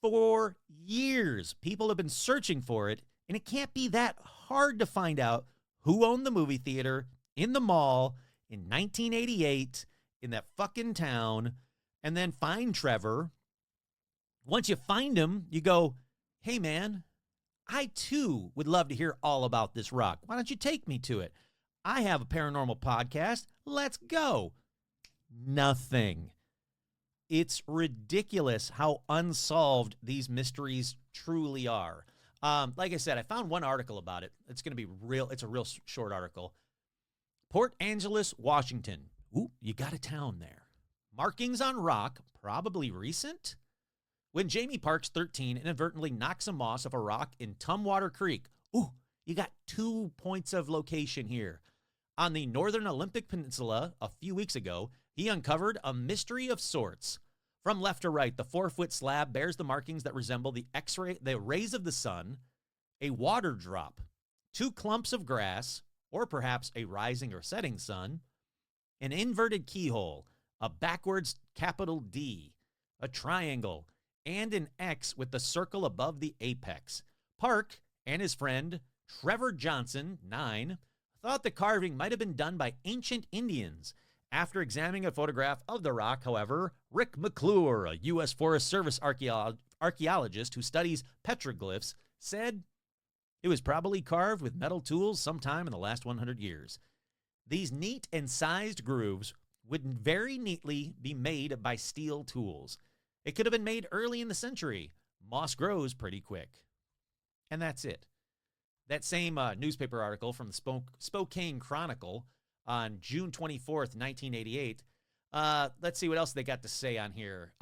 for years, people have been searching for it, and it can't be that hard to find out who owned the movie theater in the mall in 1988 in that fucking town, and then find Trevor. Once you find him, you go, hey, man, I, too, would love to hear all about this rock. Why don't you take me to it? I have a paranormal podcast. Let's go. Nothing. It's ridiculous how unsolved these mysteries truly are. Like I said, I found one article about it. It's going to be real. It's a real short article. Port Angeles, Washington. Ooh, you got a town there. Markings on rock, probably recent. When Jamie Parks, 13, inadvertently knocks a moss off a rock in Tumwater Creek. Ooh, you got 2 points of location here. On the Northern Olympic Peninsula, a few weeks ago, he uncovered a mystery of sorts. From left to right, the 4-foot slab bears the markings that resemble the rays of the sun, a water drop, 2 clumps of grass, or perhaps a rising or setting sun, an inverted keyhole, a backwards capital D, a triangle, and an X with the circle above the apex. Park and his friend Trevor Johnson, 9, thought the carving might have been done by ancient Indians. After examining a photograph of the rock, however, Rick McClure, a U.S. Forest Service archaeologist who studies petroglyphs, said it was probably carved with metal tools sometime in the last 100 years. These neat and sized grooves would very neatly be made by steel tools. It could have been made early in the century. Moss grows pretty quick. And that's it. That same newspaper article from the Spokane Chronicle on June 24th, 1988. Let's see what else they got to say on here.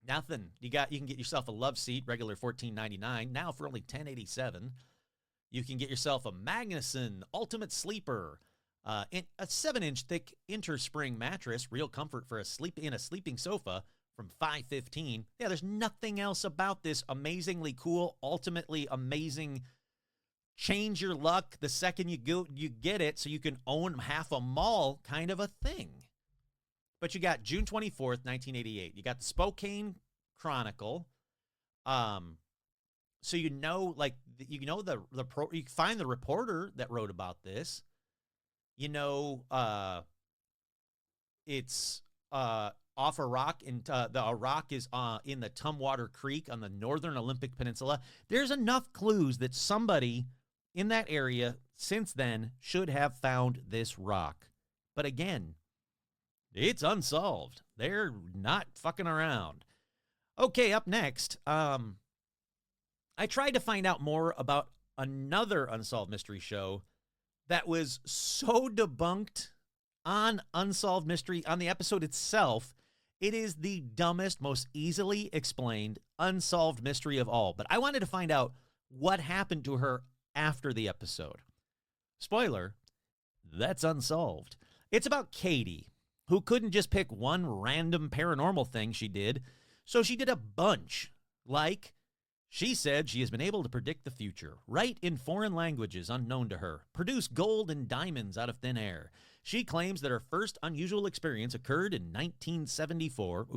Nothing. You can get yourself a love seat, regular $14.99, now for only $10.87. You can get yourself a Magnuson Ultimate Sleeper, a 7-inch thick interspring mattress, real comfort for a sleeping sofa, from $5.15. Yeah, there's nothing else about this amazingly cool, ultimately amazing, change your luck the second you get it, so you can own half a mall kind of a thing. But you got June 24th, 1988. You got the Spokane Chronicle. So you find the reporter that wrote about this. It's off a rock, and the rock is in the Tumwater Creek on the northern Olympic Peninsula. There's enough clues that somebody in that area since then should have found this rock. But again, it's unsolved. They're not fucking around. Okay, up next, I tried to find out more about another Unsolved Mystery show that was so debunked on Unsolved Mystery, on the episode itself. It is the dumbest, most easily explained unsolved mystery of all. But I wanted to find out what happened to her after the episode. Spoiler, that's unsolved. It's about Katie, who couldn't just pick one random paranormal thing she did, so she did a bunch. Like, she said she has been able to predict the future, write in foreign languages unknown to her, produce gold and diamonds out of thin air. She claims that her first unusual experience occurred in 1974,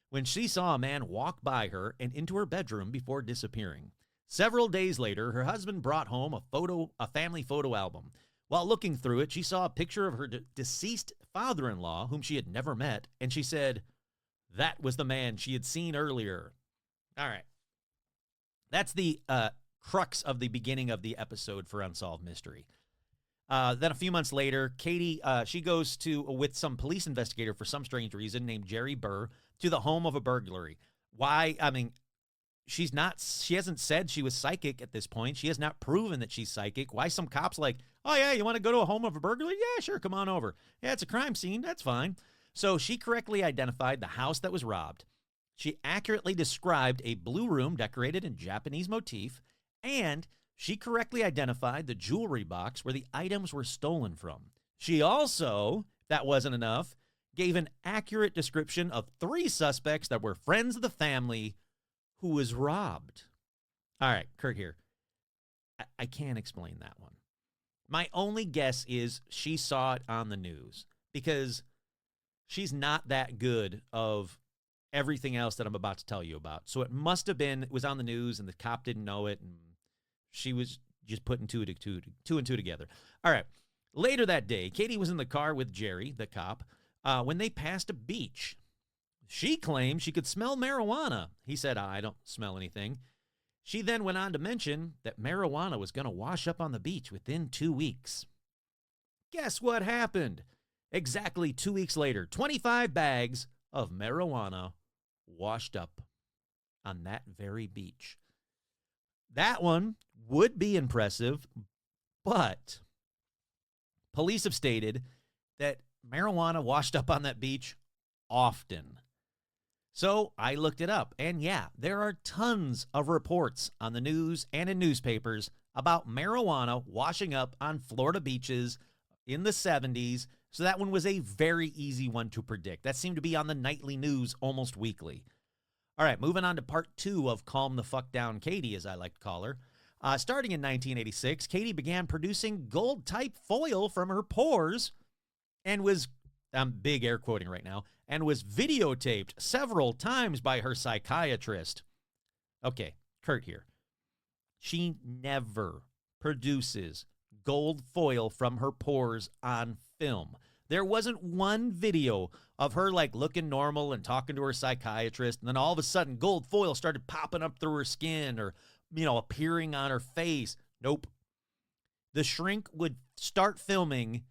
when she saw a man walk by her and into her bedroom before disappearing. Several days later, her husband brought home a family photo album. While looking through it, she saw a picture of her deceased father-in-law, whom she had never met, and she said that was the man she had seen earlier. All right. That's the crux of the beginning of the episode for Unsolved Mystery. Then a few months later, Katie, she goes with some police investigator for some strange reason named Jerry Burr to the home of a burglary. Why? I mean, she hasn't said she was psychic at this point. She has not proven that she's psychic. Why some cops like, oh yeah, you want to go to a home of a burglary? Yeah, sure, come on over. Yeah, it's a crime scene. That's fine. So she correctly identified the house that was robbed. She accurately described a blue room decorated in Japanese motif, and she correctly identified the jewelry box where the items were stolen from. She also, if that wasn't enough, gave an accurate description of 3 suspects that were friends of the family who was robbed. All right, Kurt here. I can't explain that one. My only guess is she saw it on the news, because she's not that good of everything else that I'm about to tell you about. So it must have been, it was on the news and the cop didn't know it, and she was just putting two and two together. All right. Later that day, Katie was in the car with Jerry, the cop, when they passed a beach. She claimed she could smell marijuana. He said, I don't smell anything. She then went on to mention that marijuana was going to wash up on the beach within 2 weeks. Guess what happened? Exactly 2 weeks later, 25 bags of marijuana washed up on that very beach. That one would be impressive, but police have stated that marijuana washed up on that beach often. So I looked it up, and yeah, there are tons of reports on the news and in newspapers about marijuana washing up on Florida beaches in the 70s. So that one was a very easy one to predict. That seemed to be on the nightly news almost weekly. All right, moving on to part 2 of Calm the Fuck Down Katie, as I like to call her. Starting in 1986, Katie began producing gold-type foil from her pores and was, I'm big air quoting right now, and was videotaped several times by her psychiatrist. Okay, Kurt here. She never produces gold foil from her pores on film. There wasn't one video of her like looking normal and talking to her psychiatrist, and then all of a sudden gold foil started popping up through her skin or, appearing on her face. Nope. The shrink would start filming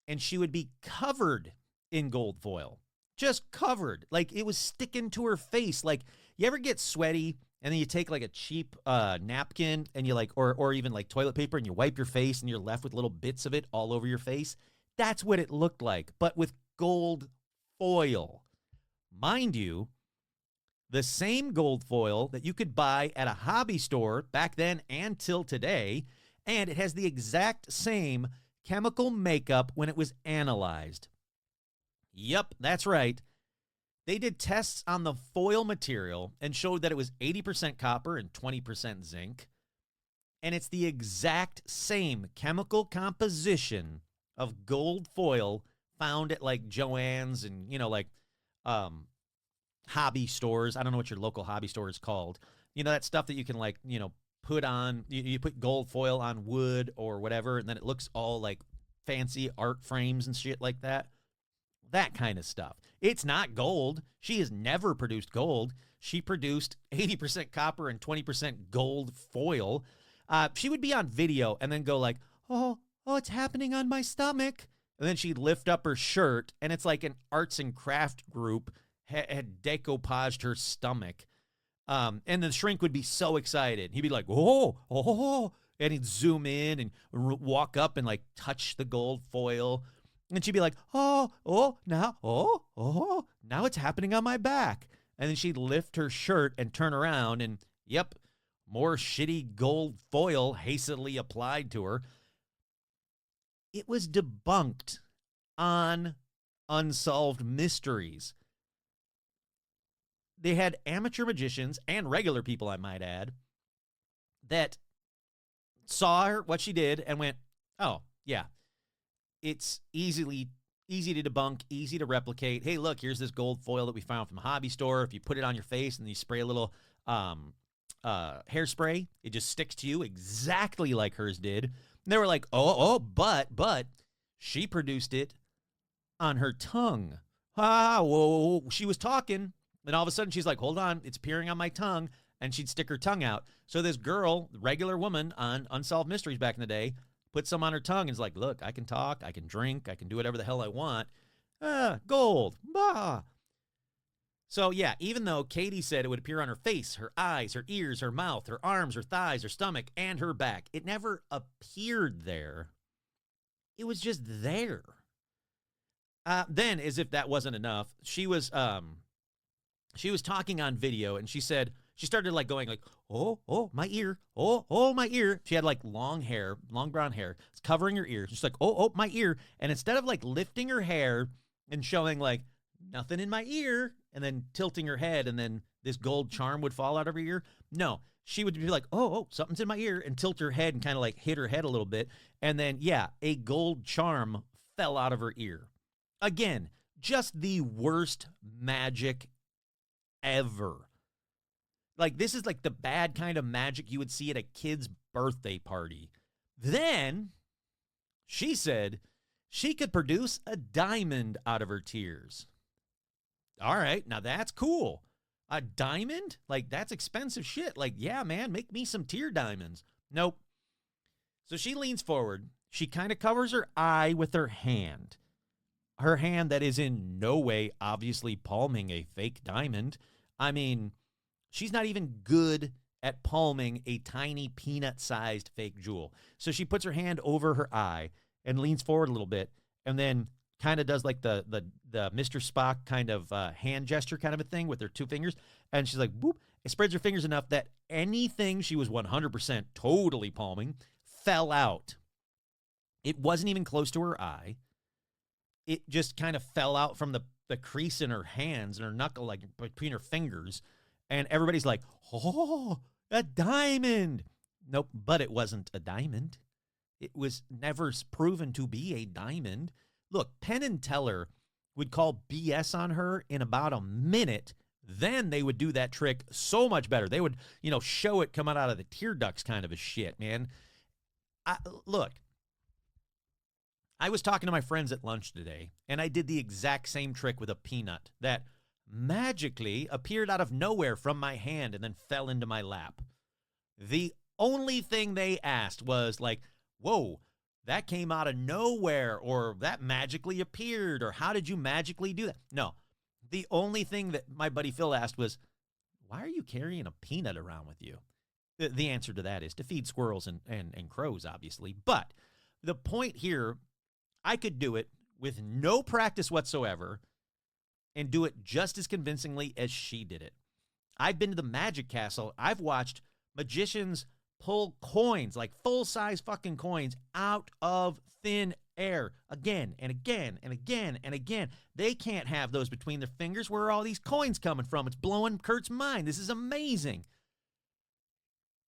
and she would be covered in gold foil. Just covered. Like it was sticking to her face. Like, you ever get sweaty and then you take like a cheap napkin and you like, or even like toilet paper, and you wipe your face and you're left with little bits of it all over your face? That's what it looked like, but with gold foil. Mind you, the same gold foil that you could buy at a hobby store back then and till today, and it has the exact same chemical makeup when it was analyzed. Yep, that's right. They did tests on the foil material and showed that it was 80% copper and 20% zinc. And it's the exact same chemical composition of gold foil found at like Joann's and, hobby stores. I don't know what your local hobby store is called. That stuff that you can like, put on, you put gold foil on wood or whatever, and then it looks all like fancy art frames and shit like that. That kind of stuff. It's not gold. She has never produced gold. She produced 80% copper and 20% gold foil. She would be on video and then go like, oh, it's happening on my stomach. And then she'd lift up her shirt, and it's like an arts and craft group had decoupaged her stomach. And the shrink would be so excited. He'd be like, oh, and he'd zoom in and walk up and like touch the gold foil. And she'd be like, now it's happening on my back. And then she'd lift her shirt and turn around, and yep, more shitty gold foil hastily applied to her. It was debunked on Unsolved Mysteries. They had amateur magicians and regular people, I might add, that saw her, what she did, and went, oh, yeah, it's easy to debunk, easy to replicate. Hey, look, here's this gold foil that we found from a hobby store. If you put it on your face and you spray a little hairspray, it just sticks to you exactly like hers did. And they were like, but she produced it on her tongue. Whoa, she was talking. Then all of a sudden she's like, hold on, it's appearing on my tongue. And she'd stick her tongue out. So this girl, regular woman on Unsolved Mysteries back in the day, put some on her tongue and is like, look, I can talk, I can drink, I can do whatever the hell I want. Gold. Bah. So yeah, even though Katie said it would appear on her face, her eyes, her ears, her mouth, her arms, her thighs, her stomach, and her back, it never appeared there. It was just there. Then, as if that wasn't enough, she was talking on video, and she said, she started like going like, oh, my ear, oh, my ear. She had like long hair, long brown hair. It's covering her ear. She's like, oh, my ear. And instead of like lifting her hair and showing like nothing in my ear and then tilting her head and then this gold charm would fall out of her ear, no, she would be like, oh, something's in my ear, and tilt her head and kind of like hit her head a little bit. And then, yeah, a gold charm fell out of her ear. Again, just the worst magic ever. Like, this is like the bad kind of magic you would see at a kid's birthday party. Then she said she could produce a diamond out of her tears. All right, now that's cool. A diamond? Like, that's expensive shit. Like, yeah, man, make me some tear diamonds. Nope. So she leans forward. She kind of covers her eye with her hand. Her hand that is in no way obviously palming a fake diamond. I mean, she's not even good at palming a tiny peanut-sized fake jewel. So she puts her hand over her eye and leans forward a little bit, and then kind of does like the Mr. Spock kind of hand gesture kind of a thing with her two fingers. And she's like, boop. It spreads her fingers enough that anything she was 100% totally palming fell out. It wasn't even close to her eye. It just kind of fell out from the crease in her hands and her knuckle, like between her fingers. And everybody's like, oh, a diamond. Nope, but it wasn't a diamond. It was never proven to be a diamond. Look, Penn and Teller would call BS on her in about a minute. Then they would do that trick so much better. They would, show it coming out of the tear ducts kind of a shit, man. Look, I was talking to my friends at lunch today, and I did the exact same trick with a peanut that magically appeared out of nowhere from my hand and then fell into my lap. The only thing they asked was like, whoa, that came out of nowhere, or that magically appeared, or how did you magically do that? No, the only thing that my buddy Phil asked was, why are you carrying a peanut around with you? The answer to that is to feed squirrels and crows, obviously. But the point here, I could do it with no practice whatsoever and do it just as convincingly as she did it. I've been to the Magic Castle. I've watched magicians pull coins, like full-size fucking coins, out of thin air again and again and again and again. They can't have those between their fingers. Where are all these coins coming from? It's blowing Kurt's mind. This is amazing.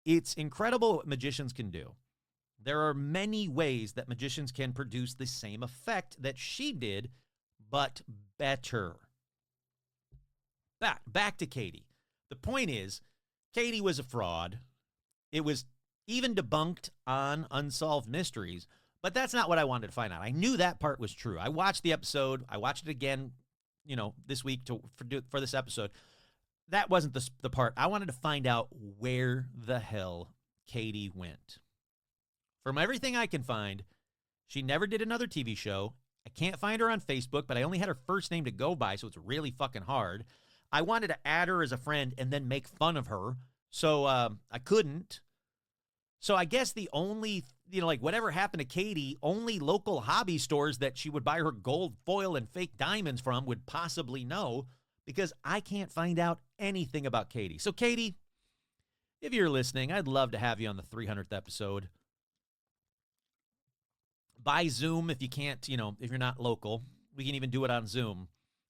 It's incredible what magicians can do. There are many ways that magicians can produce the same effect that she did, but better. Back to Katie. The point is, Katie was a fraud. It was even debunked on Unsolved Mysteries, but that's not what I wanted to find out. I knew that part was true. I watched the episode. I watched it again, this week for this episode. That wasn't the part. I wanted to find out where the hell Katie went. From everything I can find, she never did another TV show. I can't find her on Facebook, but I only had her first name to go by, so it's really fucking hard. I wanted to add her as a friend and then make fun of her, so I couldn't. So I guess the only, whatever happened to Katie, only local hobby stores that she would buy her gold foil and fake diamonds from would possibly know, because I can't find out anything about Katie. So Katie, if you're listening, I'd love to have you on the 300th episode. By Zoom if you can't, if you're not local. We can even do it on Zoom.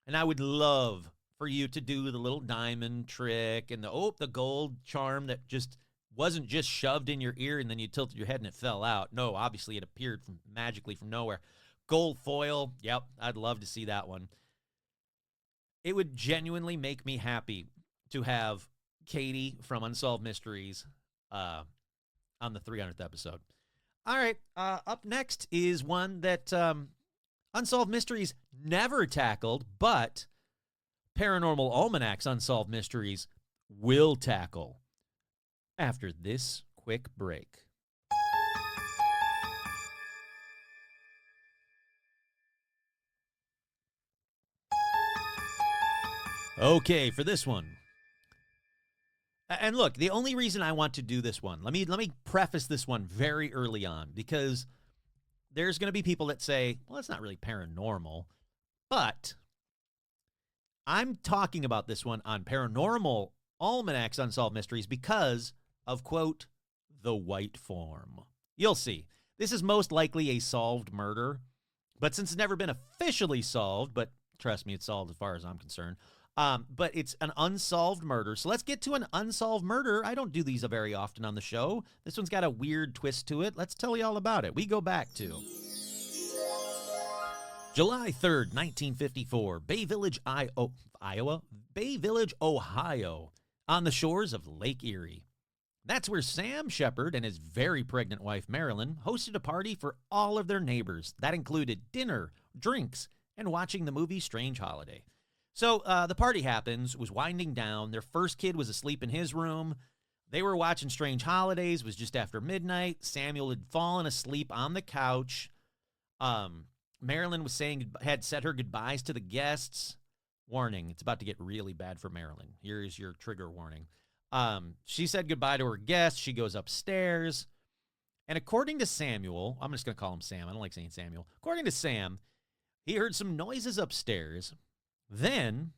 And I would love for you to do the little diamond trick and the gold charm that just wasn't just shoved in your ear and then you tilted your head and it fell out. No, obviously it appeared magically from nowhere. Gold foil, yep, I'd love to see that one. It would genuinely make me happy to have Katie from Unsolved Mysteries on the 300th episode. All right, up next is one that Unsolved Mysteries never tackled, but Paranormal Almanac's Unsolved Mysteries will tackle after this quick break. Okay, for this one. And look, the only reason I want to do this one, let me preface this one very early on, because there's going to be people that say, well, it's not really paranormal, but I'm talking about this one on Paranormal Almanac's Unsolved Mysteries because of, quote, the white form. You'll see. This is most likely a solved murder, but since it's never been officially solved, but trust me, it's solved as far as I'm concerned, but it's an unsolved murder. So let's get to an unsolved murder. I don't do these very often on the show. This one's got a weird twist to it. Let's tell you all about it. We go back to July 3rd, 1954, Bay Village, Ohio, on the shores of Lake Erie. That's where Sam Shepard and his very pregnant wife, Marilyn, hosted a party for all of their neighbors. That included dinner, drinks, and watching the movie Strange Holiday. So the party happens, was winding down. Their first kid was asleep in his room. They were watching Strange Holidays. It was just after midnight. Samuel had fallen asleep on the couch. Marilyn had said her goodbyes to the guests. Warning, it's about to get really bad for Marilyn. Here is your trigger warning. She said goodbye to her guests. She goes upstairs. And according to Samuel, I'm just going to call him Sam. I don't like saying Samuel. According to Sam, he heard some noises upstairs. Then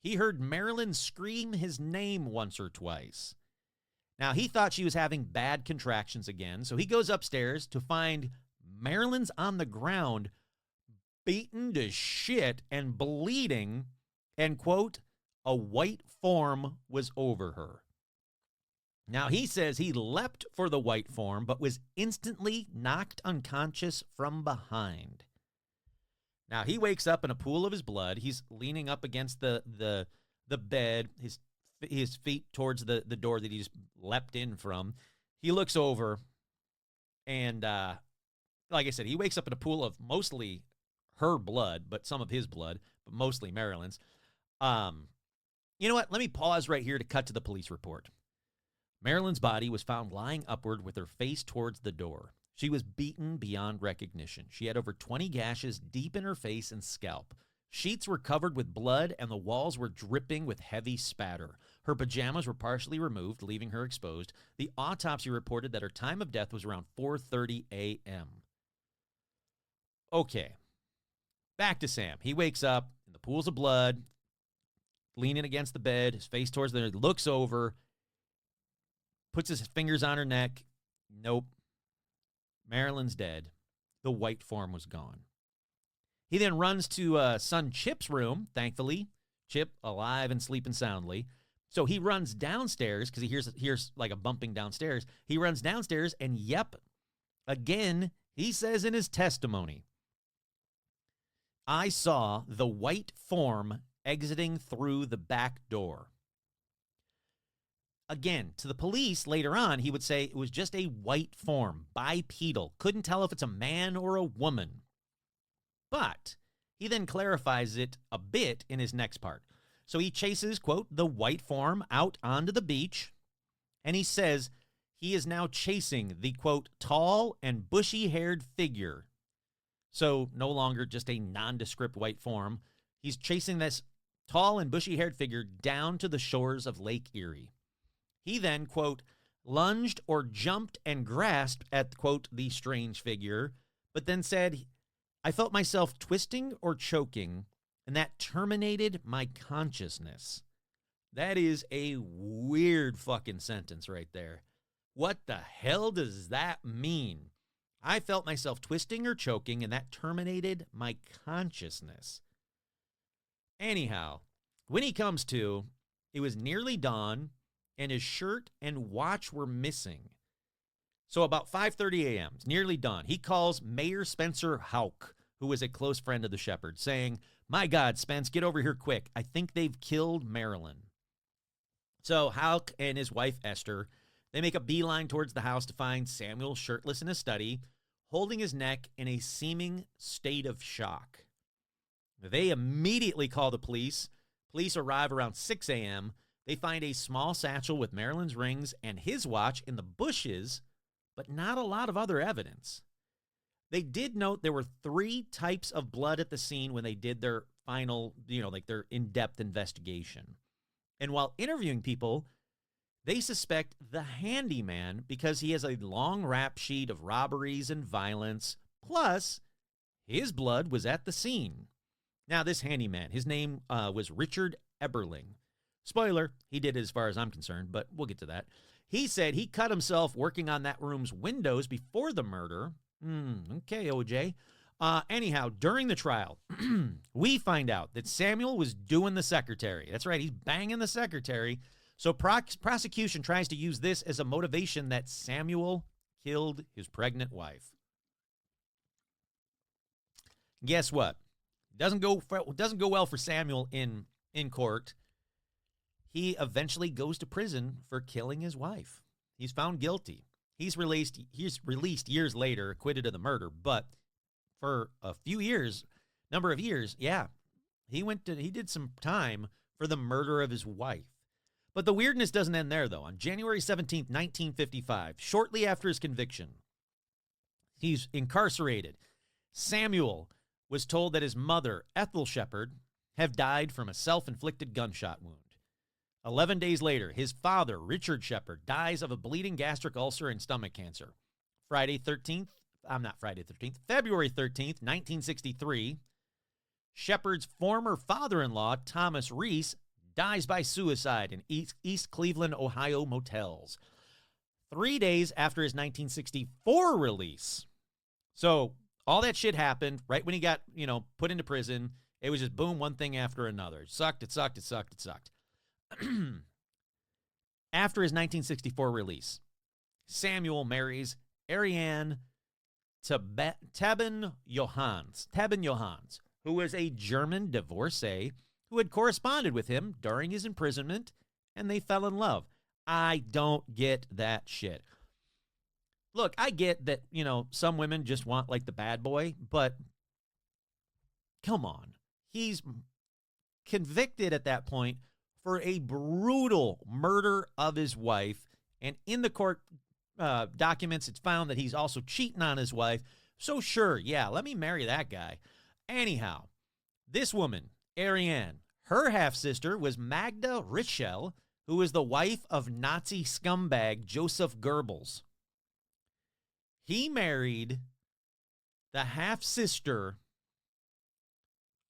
he heard Marilyn scream his name once or twice. Now, he thought she was having bad contractions again, so he goes upstairs to find Marilyn's on the ground, beaten to shit and bleeding, and, quote, a white form was over her. Now, he says he leapt for the white form, but was instantly knocked unconscious from behind. Now, he wakes up in a pool of his blood. He's leaning up against the bed, his feet towards the door that he just leapt in from. He looks over, And like I said, he wakes up in a pool of mostly her blood, but some of his blood, but mostly Marilyn's. You know what? Let me pause right here to cut to the police report. Marilyn's body was found lying upward with her face towards the door. She was beaten beyond recognition. She had over 20 gashes deep in her face and scalp. Sheets were covered with blood, and the walls were dripping with heavy spatter. Her pajamas were partially removed, leaving her exposed. The autopsy reported that her time of death was around 4:30 a.m. Okay, back to Sam. He wakes up in the pools of blood, leaning against the bed, his face towards the, looks over, puts his fingers on her neck. Nope. Marilyn's dead. The white form was gone. He then runs to son Chip's room, thankfully. Chip alive and sleeping soundly. So he runs downstairs because he hears like a bumping downstairs. He runs downstairs and yep, again, he says in his testimony, I saw the white form exiting through the back door. Again, to the police later on, he would say it was just a white form, bipedal. Couldn't tell if it's a man or a woman. But he then clarifies it a bit in his next part. So he chases, quote, the white form out onto the beach, and he says he is now chasing the, quote, tall and bushy-haired figure. So no longer just a nondescript white form. He's chasing this tall and bushy-haired figure down to the shores of Lake Erie. He then, quote, lunged or jumped and grasped at, quote, the strange figure, but then said, I felt myself twisting or choking, and that terminated my consciousness. That is a weird fucking sentence right there. What the hell does that mean? I felt myself twisting or choking, and that terminated my consciousness. Anyhow, when he comes to, it was nearly dawn, and his shirt and watch were missing. So about 5:30 a.m., it's nearly dawn, he calls Mayor Spencer Houck, who was a close friend of the Shepherd, saying, my God, Spence, get over here quick. I think they've killed Marilyn. So Houck and his wife, Esther, they make a beeline towards the house to find Samuel shirtless in his study, holding his neck in a seeming state of shock. They immediately call the police. Police arrive around 6 a.m., They find a small satchel with Marilyn's rings and his watch in the bushes, but not a lot of other evidence. They did note there were 3 types of blood at the scene when they did their final, their in-depth investigation. And while interviewing people, they suspect the handyman because he has a long rap sheet of robberies and violence, plus his blood was at the scene. Now, this handyman, his name was Richard Eberling. Spoiler, he did it as far as I'm concerned, but we'll get to that. He said he cut himself working on that room's windows before the murder. Okay, OJ. Anyhow, during the trial, we find out that Samuel was doing the secretary. That's right, he's banging the secretary. So prosecution tries to use this as a motivation that Samuel killed his pregnant wife. Guess what? Doesn't go well for Samuel in court. He eventually goes to prison for killing his wife. He's found guilty. He's released years later, acquitted of the murder, but for a number of years, he did some time for the murder of his wife. But the weirdness doesn't end there, though. On January 17th, 1955, shortly after his conviction, he's incarcerated. Samuel was told that his mother, Ethel Shepherd, had died from a self-inflicted gunshot wound. 11 days later, his father, Richard Shepherd, dies of a bleeding gastric ulcer and stomach cancer. February 13th, 1963, Shepherd's former father-in-law, Thomas Reese, dies by suicide in East Cleveland, Ohio motels. 3 days after his 1964 release. So all that shit happened right when he got, put into prison. It was just boom, one thing after another. It sucked. After his 1964 release, Samuel marries Ariane Teben Johans, who was a German divorcee who had corresponded with him during his imprisonment, and they fell in love. I don't get that shit. look, I get that, some women just want like the bad boy, but come on. He's convicted at that point for a brutal murder of his wife. And in the court documents, it's found that he's also cheating on his wife. So sure, yeah, let me marry that guy. Anyhow, this woman, Ariane, her half-sister was Magda Richel, who was the wife of Nazi scumbag Joseph Goebbels. He married the half-sister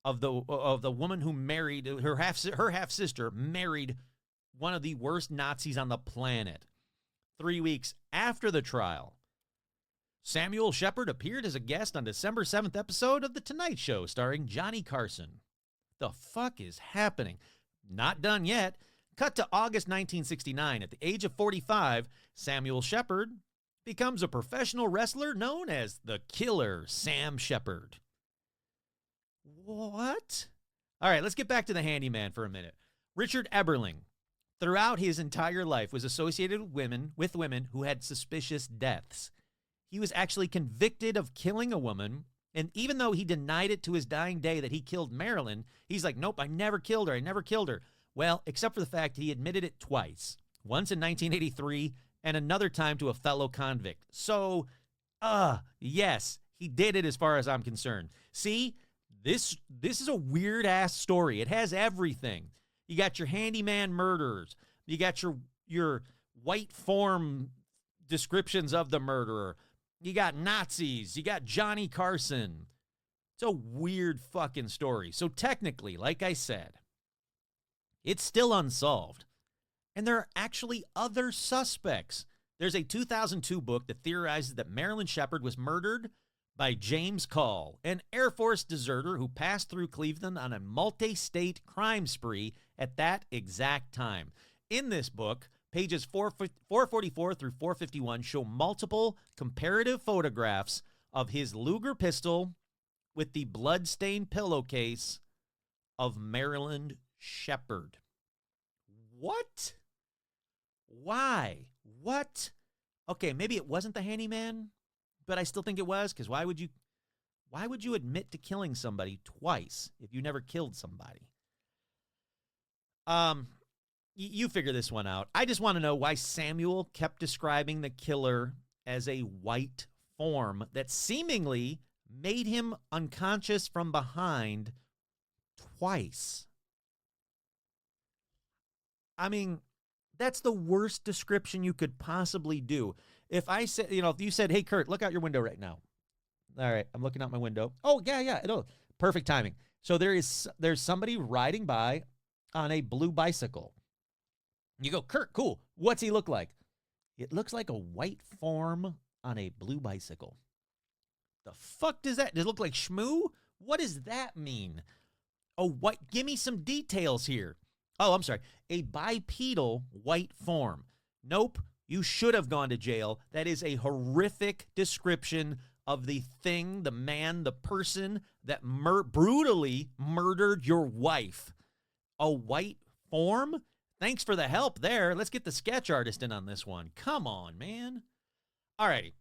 of the woman who married her half-sister married one of the worst Nazis on the planet. 3 weeks after the trial, Samuel Shepard appeared as a guest on December 7th episode of The Tonight Show starring Johnny Carson. The fuck is happening? Not done yet. Cut to August 1969. At the age of 45, Samuel Shepard becomes a professional wrestler known as the Killer Sam Shepard. What? All right, let's get back to the handyman for a minute. Richard Eberling, throughout his entire life, was associated with women who had suspicious deaths. He was actually convicted of killing a woman, and even though he denied it to his dying day that he killed Marilyn, he's like, nope, I never killed her. Well, except for the fact he admitted it twice. Once in 1983 and another time to a fellow convict. So, yes, he did it as far as I'm concerned. See, this is a weird-ass story. It has everything. You got your handyman murderers. You got your white form descriptions of the murderer. You got Nazis. You got Johnny Carson. It's a weird fucking story. So technically, like I said, it's still unsolved. And there are actually other suspects. There's a 2002 book that theorizes that Marilyn Shepard was murdered by James Call, an Air Force deserter who passed through Cleveland on a multi-state crime spree at that exact time. In this book, pages 444 through 451 show multiple comparative photographs of his Luger pistol with the blood-stained pillowcase of Marilyn Shepard. What? Why? What? Okay, maybe it wasn't the handyman, but I still think it was, because why would you admit to killing somebody twice if you never killed somebody? You figure this one out. I just want to know why Samuel kept describing the killer as a white form that seemingly made him unconscious from behind twice. I mean, that's the worst description you could possibly do. If I said, if you said, hey, Kurt, look out your window right now. All right, I'm looking out my window. Oh, yeah. No, perfect timing. So there's somebody riding by on a blue bicycle. You go, Kurt, cool. What's he look like? It looks like a white form on a blue bicycle. The fuck does that? Does it look like Shmoo? What does that mean? Give me some details here. Oh, I'm sorry. A bipedal white form. Nope. You should have gone to jail. That is a horrific description of the thing, the man, the person that brutally murdered your wife. A white form? Thanks for the help there. Let's get the sketch artist in on this one. Come on, man. Alrighty.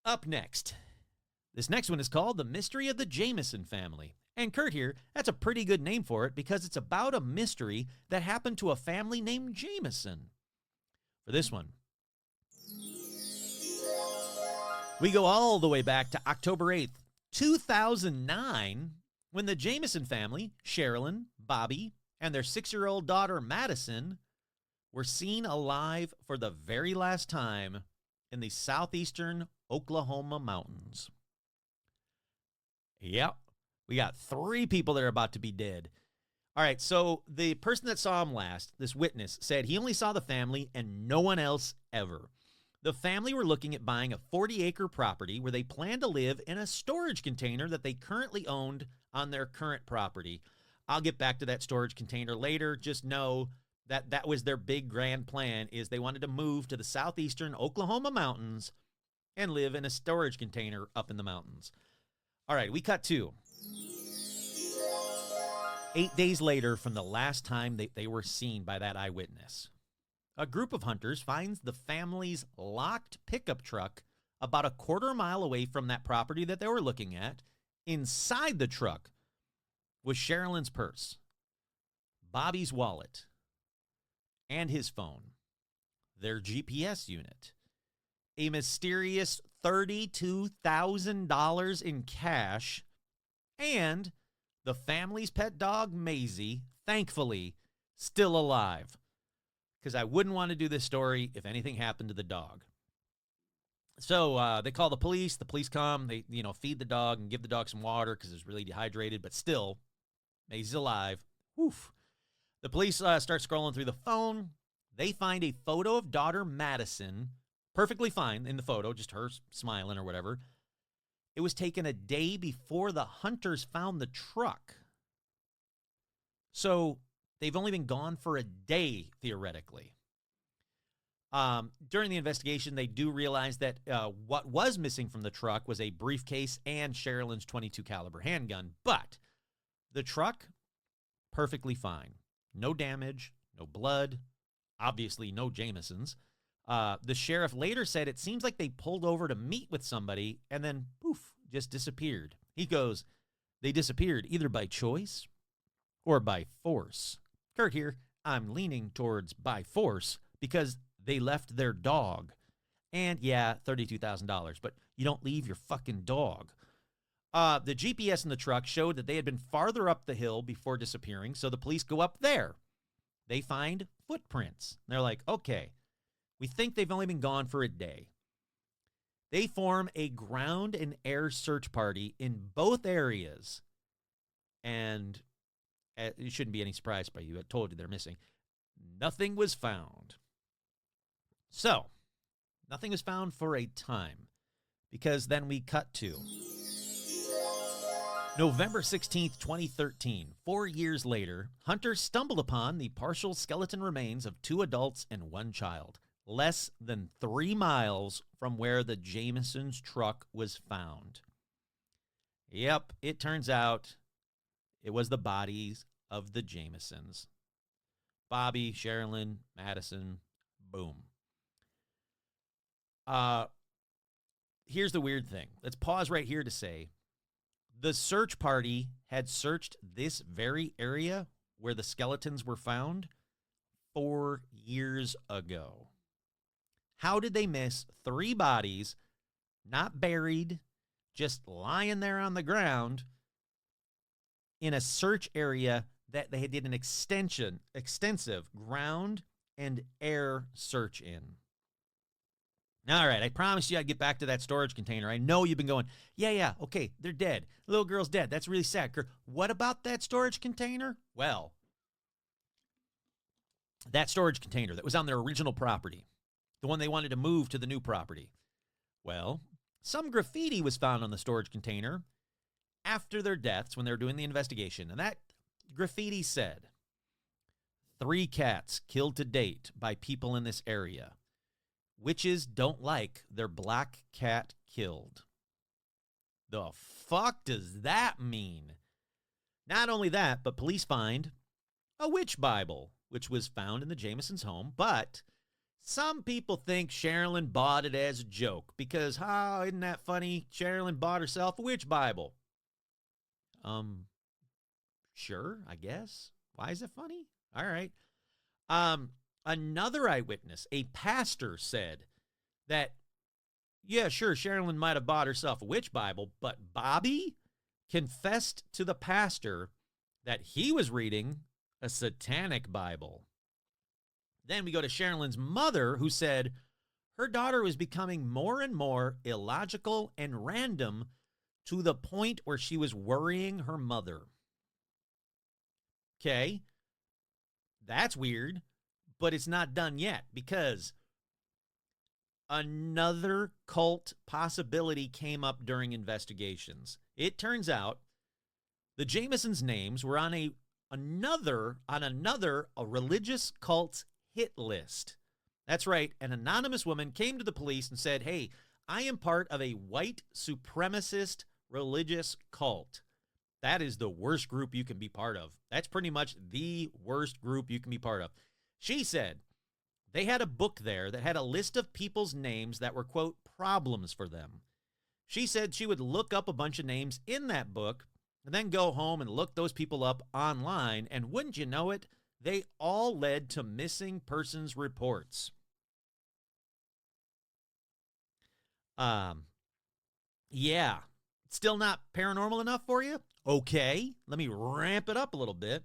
Up next. This next one is called The Mystery of the Jameson Family. And Kurt here, that's a pretty good name for it because it's about a mystery that happened to a family named Jameson. For this one, we go all the way back to October 8th, 2009, when the Jameson family, Sherilyn, Bobby, and their 6-year-old daughter, Madison, were seen alive for the very last time in the southeastern Oklahoma mountains. Yep, we got 3 people that are about to be dead. All right, so the person that saw him last, this witness, said he only saw the family and no one else ever. The family were looking at buying a 40-acre property where they planned to live in a storage container that they currently owned on their current property. I'll get back to that storage container later. Just know that that was their big grand plan, is they wanted to move to the southeastern Oklahoma mountains and live in a storage container up in the mountains. All right, we cut to 8 days later from the last time they were seen by that eyewitness. a group of hunters finds the family's locked pickup truck about a quarter-mile away from that property that they were looking at. Inside the truck was Sherilyn's purse, Bobby's wallet, and his phone, their GPS unit, a mysterious $32,000 in cash, and the family's pet dog, Maisie, thankfully, still alive. Because I wouldn't want to do this story if anything happened to the dog. So they call the police. The police come. They, feed the dog and give the dog some water because it's really dehydrated. But still, Maisie's alive. Woof. The police start scrolling through the phone. They find a photo of daughter Madison, perfectly fine in the photo, just her smiling or whatever. It was taken a day before the hunters found the truck. So they've only been gone for a day, theoretically. During the investigation, they do realize that what was missing from the truck was a briefcase and Sherilyn's .22 caliber handgun. But the truck, perfectly fine. No damage, no blood, obviously no Jamesons. The sheriff later said it seems like they pulled over to meet with somebody and then, poof, just disappeared. He goes, they disappeared either by choice or by force. Kurt here, I'm leaning towards by force because they left their dog. And yeah, $32,000, but you don't leave your fucking dog. The GPS in the truck showed that they had been farther up the hill before disappearing, so the police go up there. They find footprints. They're like, okay, we think they've only been gone for a day. They form a ground and air search party in both areas. And it shouldn't be any surprise by you. I told you they're missing. Nothing was found. So, nothing was found for a time, because then we cut to November 16th, 2013. 4 years later, hunters stumbled upon the partial skeleton remains of 2 adults and 1 child, less than 3 miles from where the Jamesons' truck was found. Yep, it turns out it was the bodies of the Jamesons. Bobby, Sherilyn, Madison, boom. Here's the weird thing. Let's pause right here to say the search party had searched this very area where the skeletons were found 4 years ago. How did they miss 3 bodies, not buried, just lying there on the ground in a search area that they did an extensive ground and air search in? All right, I promised you I'd get back to that storage container. I know you've been going, yeah, okay, they're dead. The little girl's dead. That's really sad. Kurt, what about that storage container? Well, that storage container that was on their original property, the one they wanted to move to the new property. Well, some graffiti was found on the storage container after their deaths when they were doing the investigation. And that graffiti said, 3 cats killed to date by people in this area. Witches don't like their black cat killed. The fuck does that mean? Not only that, but police find a witch Bible, which was found in the Jamesons' home, but some people think Sherilyn bought it as a joke because, isn't that funny? Sherilyn bought herself a witch Bible. Sure, I guess. Why is it funny? All right. Another eyewitness, a pastor, said that, yeah, sure, Sherilyn might have bought herself a witch Bible, but Bobby confessed to the pastor that he was reading a satanic Bible. Then we go to Sherilyn's mother, who said her daughter was becoming more and more illogical and random to the point where she was worrying her mother. Okay, that's weird. But it's not done yet, because another cult possibility came up during investigations. It turns out the Jamesons' names were on another religious cult's hit list. That's right. An anonymous woman came to the police and said, hey, I am part of a white supremacist religious cult. That is the worst group you can be part of. That's pretty much the worst group you can be part of. She said They had a book there that had a list of people's names that were, quote, problems for them. She said she would look up a bunch of names in that book and then go home and look those people up online, and wouldn't you know it, they all led to missing persons reports. Yeah. Still not paranormal enough for you? Okay, let me ramp it up a little bit.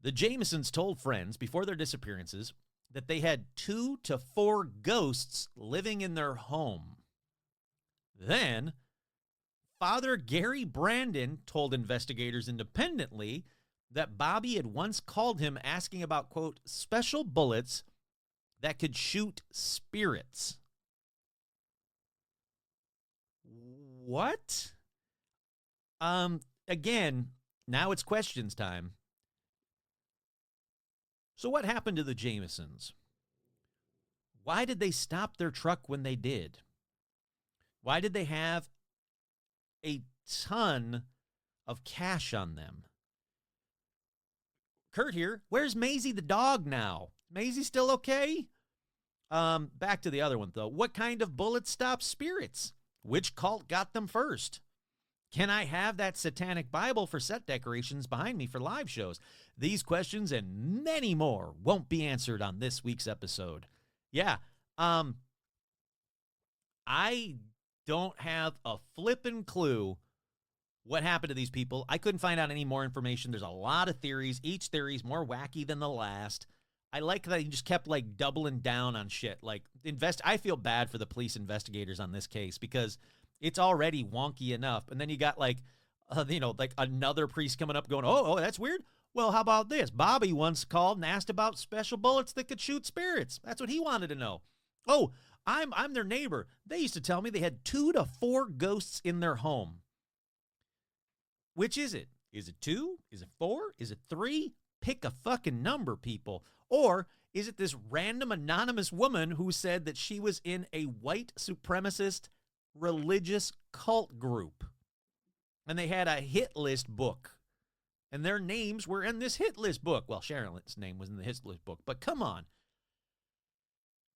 The Jamesons told friends before their disappearances that they had 2 to 4 ghosts living in their home. Then, Father Gary Brandon told investigators independently that Bobby had once called him asking about, quote, special bullets that could shoot spirits. What? Again, now it's questions time. So what happened to the Jamesons? Why did they stop their truck when they did? Why did they have a ton of cash on them? Kurt here. Where's Maisie the dog now? Maisie still okay? Back to the other one, though. What kind of bullets stop spirits? Which cult got them first? Can I have that satanic Bible for set decorations behind me for live shows? These questions and many more won't be answered on this week's episode. Yeah, I don't have a flippin' clue what happened to these people. I couldn't find out any more information. There's a lot of theories. Each theory's more wacky than the last. I like that he just kept, like, doubling down on shit. Like, I feel bad for the police investigators on this case because it's already wonky enough. And then you got, like, like another priest coming up going, oh, that's weird. Well, how about this? Bobby once called and asked about special bullets that could shoot spirits. That's what he wanted to know. Oh, I'm their neighbor. They used to tell me they had 2 to 4 ghosts in their home. Which is it? Is it 2? Is it 4? Is it 3? Pick a fucking number, people. Or is it this random anonymous woman who said that she was in a white supremacist religious cult group and they had a hit list book and their names were in this hit list book? Well, Sharon's name was in the hit list book, but come on.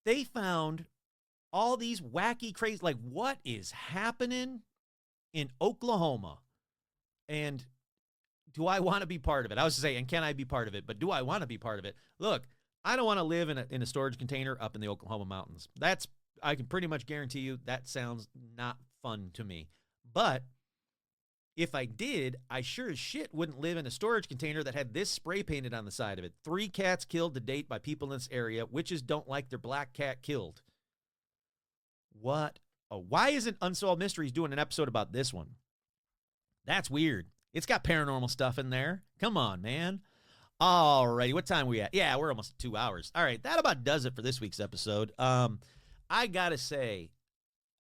They found all these wacky, crazy, like, what is happening in Oklahoma? And do I want to be part of it? I was saying, and can I be part of it? But do I want to be part of it? Look, I don't want to live in a storage container up in the Oklahoma mountains. I can pretty much guarantee you that sounds not fun to me. But if I did, I sure as shit wouldn't live in a storage container that had this spray painted on the side of it. 3 cats killed to date by people in this area. Witches don't like their black cat killed. What? Oh, why isn't Unsolved Mysteries doing an episode about this one? That's weird. It's got paranormal stuff in there. Come on, man. Alrighty, what time are we at? Yeah, we're almost at 2 hours. All right, that about does it for this week's episode. I gotta say,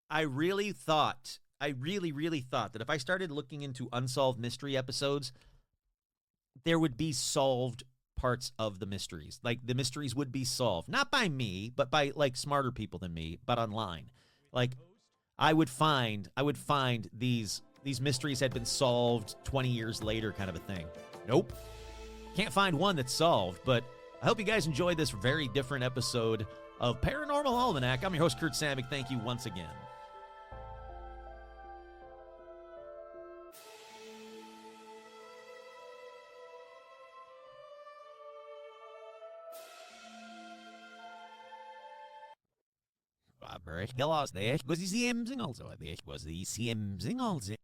I really thought that if I started looking into Unsolved Mystery episodes, there would be solved parts of the mysteries. Like, the mysteries would be solved. Not by me, but by, like, smarter people than me, but online. Like, I would find these mysteries had been solved 20 years later kind of a thing. Nope. Can't find one that's solved, but I hope you guys enjoyed this very different episode of Paranormal Almanac. I'm your host, Kurt Savick. Thank you once again. Aber ich gelasse, ich was die Siemsing also, ich was die Siemsing also.